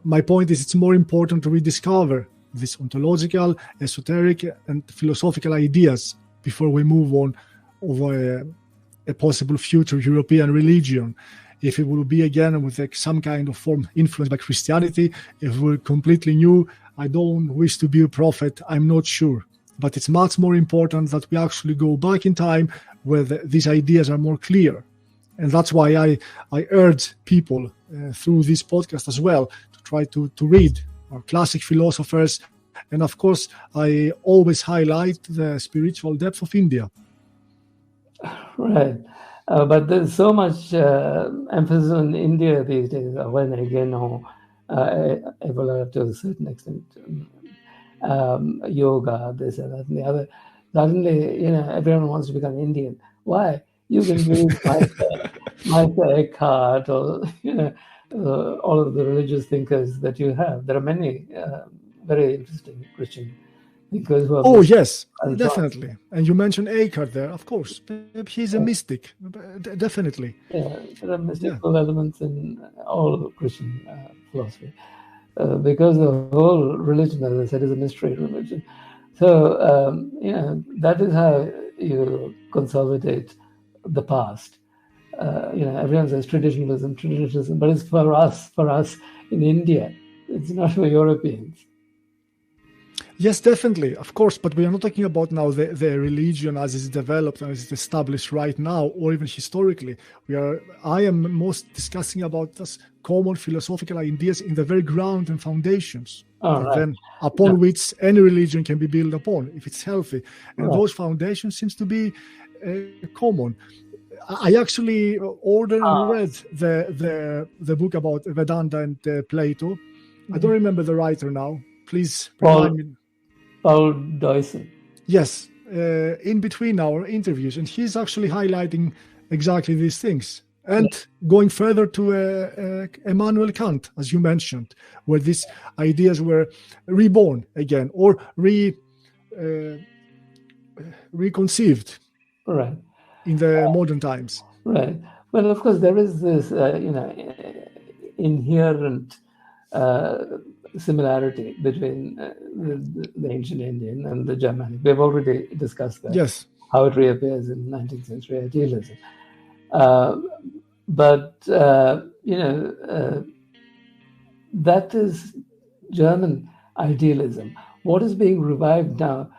my point is it's more important to rediscover these ontological, esoteric, and philosophical ideas before we move on over a possible future European religion. if it will be again with some kind of form influenced by Christianity, if we're completely new, I don't wish to be a prophet, I'm not sure. But it's much more important that we actually go back in time where these ideas are more clear. And that's why I urge people through this podcast as well to try to read our classic philosophers. And of course, I always highlight the spiritual depth of India. Right. But there's so much emphasis on India these days, when again, evolved to a certain extent. Yoga, this and that and the other. Suddenly, everyone wants to become Indian. Why? You can read Meister Eckhart or, all of the religious thinkers that you have. There are many very interesting Christian thinkers who are... Oh, yes, definitely. And you mentioned Eckhart there, of course. He's a mystic, definitely. Yeah, there are mystical elements in all Christian philosophy. Because the whole religion, as I said, is a mystery religion. So, that is how you consolidate the past. Everyone says traditionalism, but it's for us in India. It's not for Europeans. Yes, definitely, of course, but we are not talking about now the religion as it's developed and as it's established right now, or even historically. I am most discussing about this common philosophical ideas in the very ground and foundations, then upon which any religion can be built upon if it's healthy. And those foundations seems to be common. I actually ordered and read the book about Vedanta and Plato. I don't remember the writer now. Please remind me. Paul Deussen. Yes, in between our interviews, and he's actually highlighting exactly these things. And going further to Immanuel Kant, as you mentioned, where these ideas were reborn again or reconceived in the modern times. Right. Well, of course, there is this, inherent similarity between the ancient Indian and the Germanic. We've already discussed that. Yes. How it reappears in 19th century idealism. But that is German idealism. What is being revived now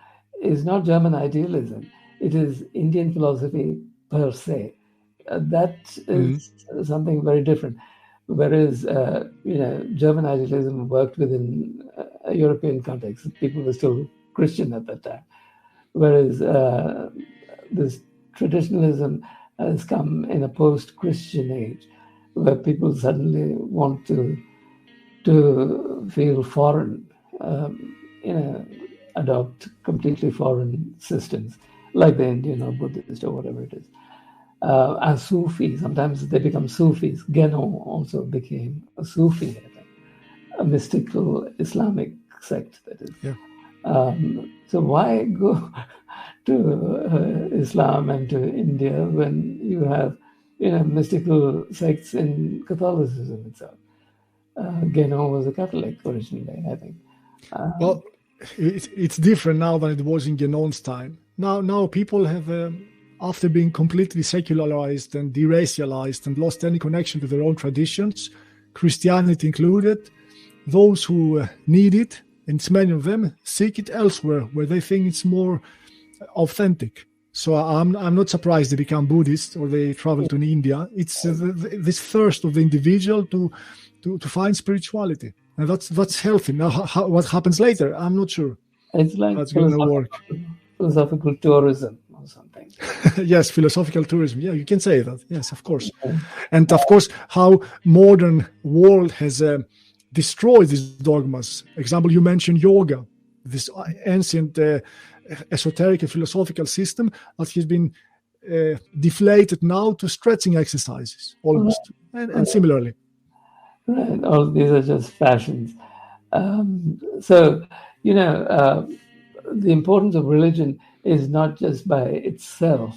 is not German idealism. It is Indian philosophy per se. That is something very different. Whereas, German idealism worked within a European context. People were still Christian at that time. Whereas this traditionalism has come in a post-Christian age, where people suddenly want to feel foreign, adopt completely foreign systems, like the Indian or Buddhist or whatever it is. As Sufi, sometimes they become Sufis. Geno also became a Sufi, I think, a mystical Islamic sect, that is. Yeah. So why go to Islam and to India when you have, mystical sects in Catholicism itself? Geno was a Catholic originally, I think. Well, it's different now than it was in Genon's time. Now people have... after being completely secularized and deracialized and lost any connection to their own traditions, Christianity included, those who need it, and it's many of them, seek it elsewhere where they think it's more authentic. So I'm not surprised they become Buddhist or they travel to India. It's this thirst of the individual to find spirituality, and that's healthy. Now, what happens later, I'm not sure. It's like that's going to work. Philosophical tourism. Something. Yes, philosophical tourism. Yeah, you can say that. Yes, of course. And of course, how modern world has destroyed these dogmas. Example, you mentioned yoga, this ancient esoteric and philosophical system that has been deflated now to stretching exercises, almost. And similarly. Right. All these are just fashions. So, the importance of religion is not just by itself.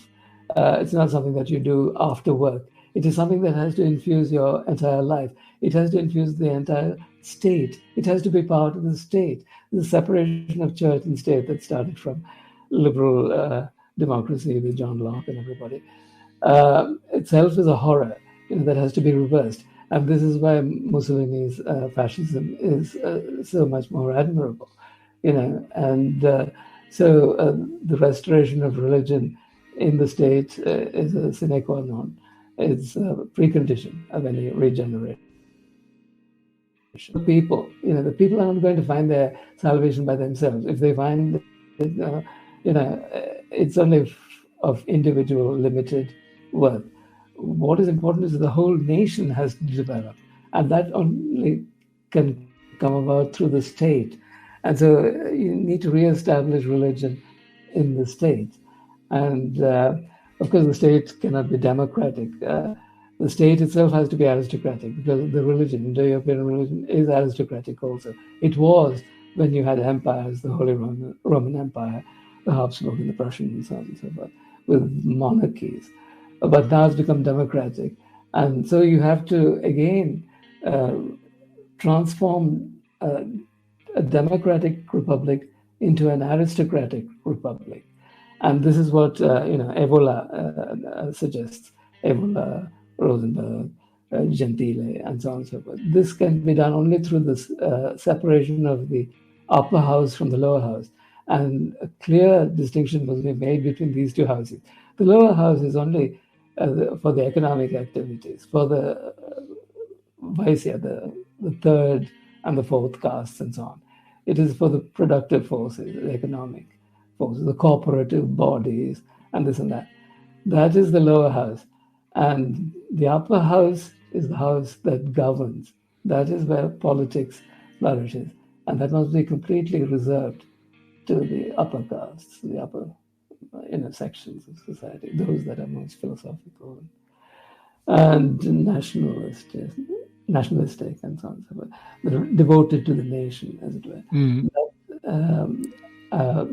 It's not something that you do after work. It is something that has to infuse your entire life. It has to infuse the entire state. It has to be part of the state. The separation of church and state that started from liberal democracy with John Locke and everybody itself is a horror. that has to be reversed. And this is why Mussolini's fascism is so much more admirable, and so the restoration of religion in the state is a sine qua non. It's a precondition of any regeneration. The people are not going to find their salvation by themselves. If they find, it's only of individual limited worth. What is important is the whole nation has to develop, and that only can come about through the state. And so you need to reestablish religion in the state. And of course, the state cannot be democratic. The state itself has to be aristocratic, because the religion, Indo-European religion, is aristocratic also. It was when you had empires, the Holy Roman Empire, the Habsburg and the Prussian, and so on and so forth, with monarchies. But now it's become democratic. And so you have to, again, transform a democratic republic into an aristocratic republic. And this is what, Evola suggests. Evola, Rosenberg, Gentile, and so on and so forth. This can be done only through this separation of the upper house from the lower house. And a clear distinction must be made between these two houses. The lower house is only for the economic activities, for the Vaisya, the third and the fourth castes and so on. It is for the productive forces, the economic forces, the cooperative bodies, and this and that. That is the lower house. And the upper house is the house that governs. That is where politics flourishes. And that must be completely reserved to the upper castes, the upper sections of society, those that are most philosophical and nationalistic and so on and so forth. They're devoted to the nation, as it were.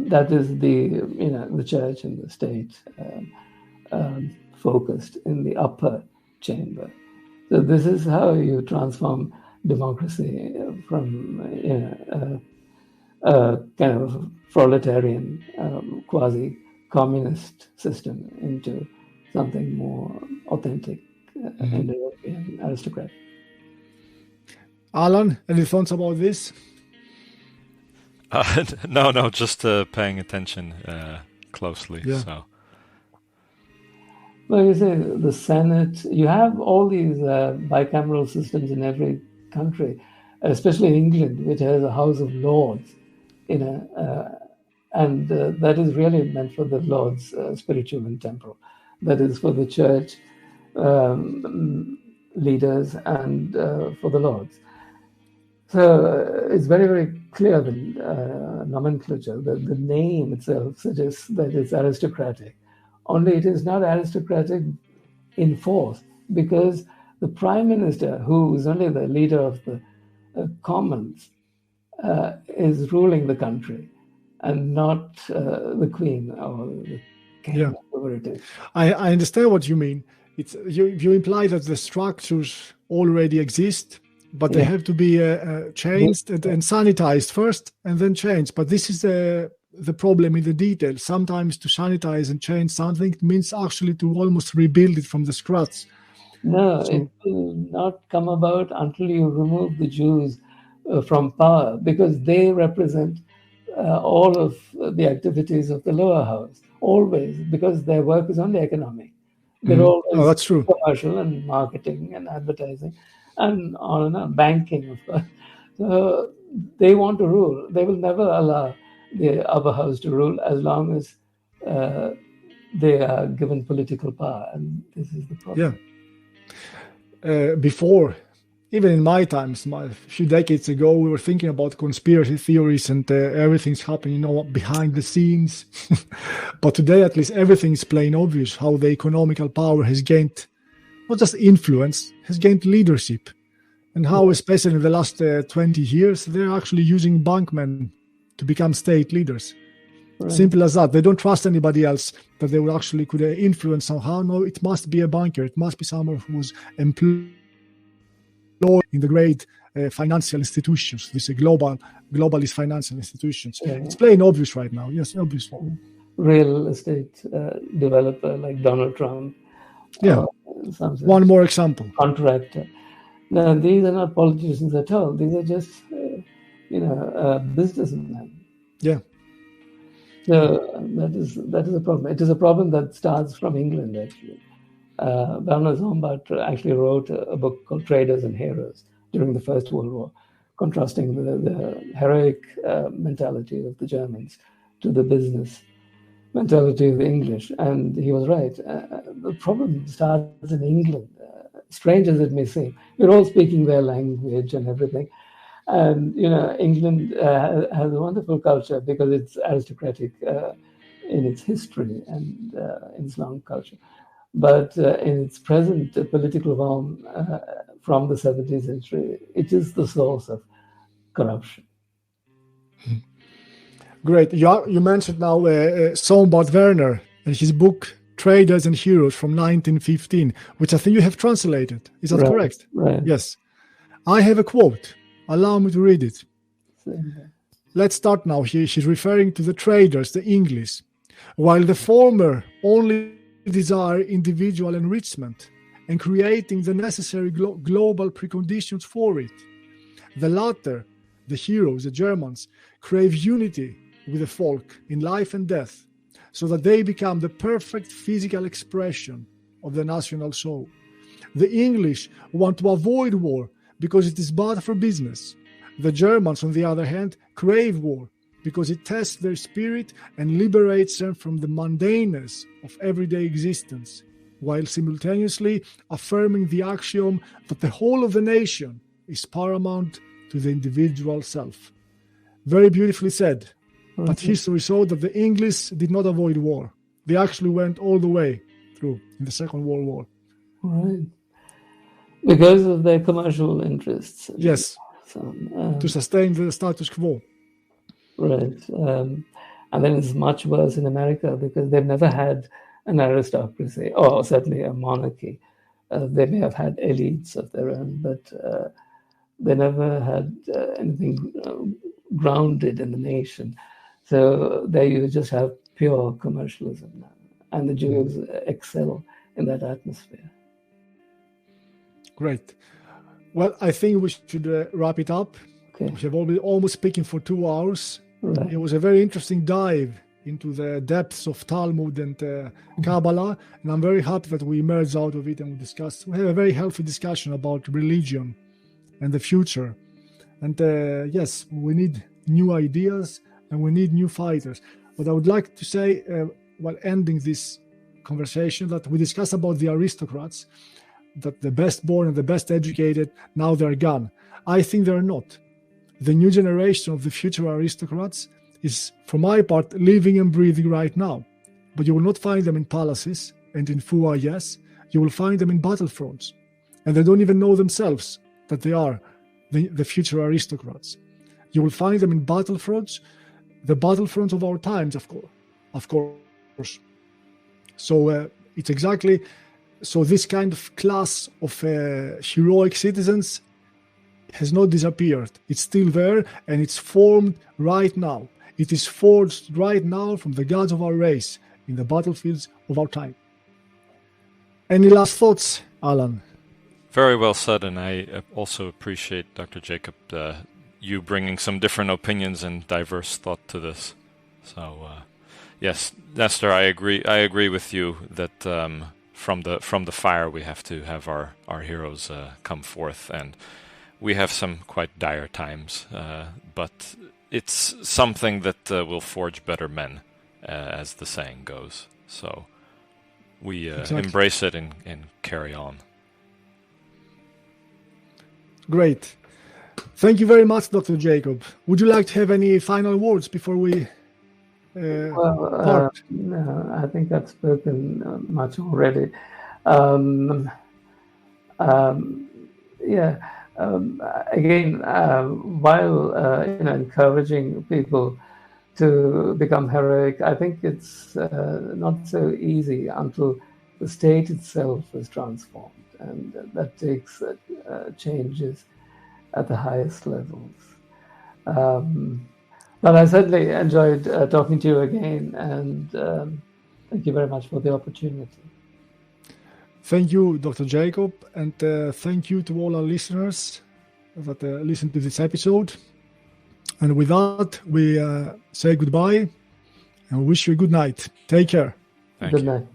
That is the church and the state focused in the upper chamber. So this is how you transform democracy from a kind of proletarian, quasi-communist system into something more authentic, Indo-European, aristocratic. Alan, any thoughts about this? No, just paying attention closely. Yeah. So. Well, you say the Senate, you have all these bicameral systems in every country, especially England, which has a House of Lords, and that is really meant for the Lords, spiritual and temporal. That is for the church leaders and for the Lords. So it's very, very clear, the nomenclature, the name itself suggests that it's aristocratic. Only it is not aristocratic in force, because the Prime Minister, who is only the leader of the Commons, is ruling the country, and not the Queen or the King, whatever it is. I understand what you mean. It's you imply that the structures already exist, but they have to be changed and sanitized first, and then changed. But this is the problem in the detail. Sometimes to sanitize and change something means actually to almost rebuild it from the scratch. No, it will not come about until you remove the Jews from power, because they represent all of the activities of the lower house, always, because their work is only economic. They're always that's true. Commercial and marketing and advertising and on and on, banking, of course. So they want to rule. They will never allow the upper house to rule as long as they are given political power, and this is the problem. Before, even in my times, a few decades ago, we were thinking about conspiracy theories and everything's happening, behind the scenes. But today, at least, everything is plain obvious how the economical power has gained not just influence, has gained leadership, and how, especially in the last 20 years, they're actually using bankmen to become state leaders. Right. Simple as that. They don't trust anybody else that they will actually could influence somehow. No, it must be a banker. It must be someone who's employed in the great financial institutions. These globalist financial institutions. Yeah. It's plain obvious right now. Yes, obvious. Real estate developer like Donald Trump. some sort One of more example. contractor. No, these are not politicians at all. These are just, businessmen. Yeah. So that is a problem. It is a problem that starts from England, actually. Werner Sombart actually wrote a book called Traders and Heroes during the First World War, contrasting the heroic mentality of the Germans to the business mentality of the English. And he was right. The problem starts in England. Strange as it may seem, we're all speaking their language and everything. And, England has a wonderful culture because it's aristocratic in its history and in its long culture. But in its present political form from the 17th century, it is the source of corruption. Great. You mentioned now Sombart Werner and his book Traders and Heroes from 1915, which I think you have translated. Is that correct? Right. Yes. I have a quote. Allow me to read it. Let's start now. She's referring to the traders, the English. While the former only desire individual enrichment and creating the necessary global preconditions for it, the latter, the heroes, the Germans, crave unity with the folk in life and death, so that they become the perfect physical expression of the national soul. The English want to avoid war because it is bad for business. The Germans, on the other hand, crave war because it tests their spirit and liberates them from the mundaneness of everyday existence, while simultaneously affirming the axiom that the whole of the nation is paramount to the individual self. Very beautifully said. But history showed that the English did not avoid war. They actually went all the way through in the Second World War. Right. Because of their commercial interests. Yes. To sustain the status quo. Right. And then it's much worse in America because they've never had an aristocracy, or certainly a monarchy. They may have had elites of their own, but they never had anything grounded in the nation. So there you just have pure commercialism. And the Jews excel in that atmosphere. Great. Well, I think we should wrap it up. Okay. We have almost speaking for 2 hours. Right. It was a very interesting dive into the depths of Talmud and Kabbalah, and I'm very happy that we emerged out of it and we had a very healthy discussion about religion and the future. And yes, we need new ideas and we need new fighters. But I would like to say, while ending this conversation, that we discussed about the aristocrats, that the best born and the best educated, now they're gone. I think they're not. The new generation of the future aristocrats is, for my part, living and breathing right now. But you will not find them in palaces and in foyers. You will find them in battlefronts. And they don't even know themselves that they are the future aristocrats. You will find them in battlefronts, the battlefronts of our times, of course. So it's exactly... So this kind of class of heroic citizens has not disappeared. It's still there, and it's formed right now. It is forged right now from the gods of our race in the battlefields of our time. Any last thoughts, Alan? Very well said, and I also appreciate, Dr. Jacob, you bringing some different opinions and diverse thought to this. So, yes, Nestor, I agree with you that from the fire we have to have our heroes come forth, and we have some quite dire times, but it's something that will forge better men, as the saying goes. So we embrace it and carry on. Great. Thank you very much, Dr. Jacob. Would you like to have any final words before we part? No, I think I've spoken much already. Again, while encouraging people to become heroic, I think it's not so easy until the state itself is transformed, and that takes changes at the highest levels. But I certainly enjoyed talking to you again, and thank you very much for the opportunity. Thank you, Dr. Jacob, and thank you to all our listeners that listened to this episode. And with that, we say goodbye and wish you a good night. Take care. Thank Good you. night.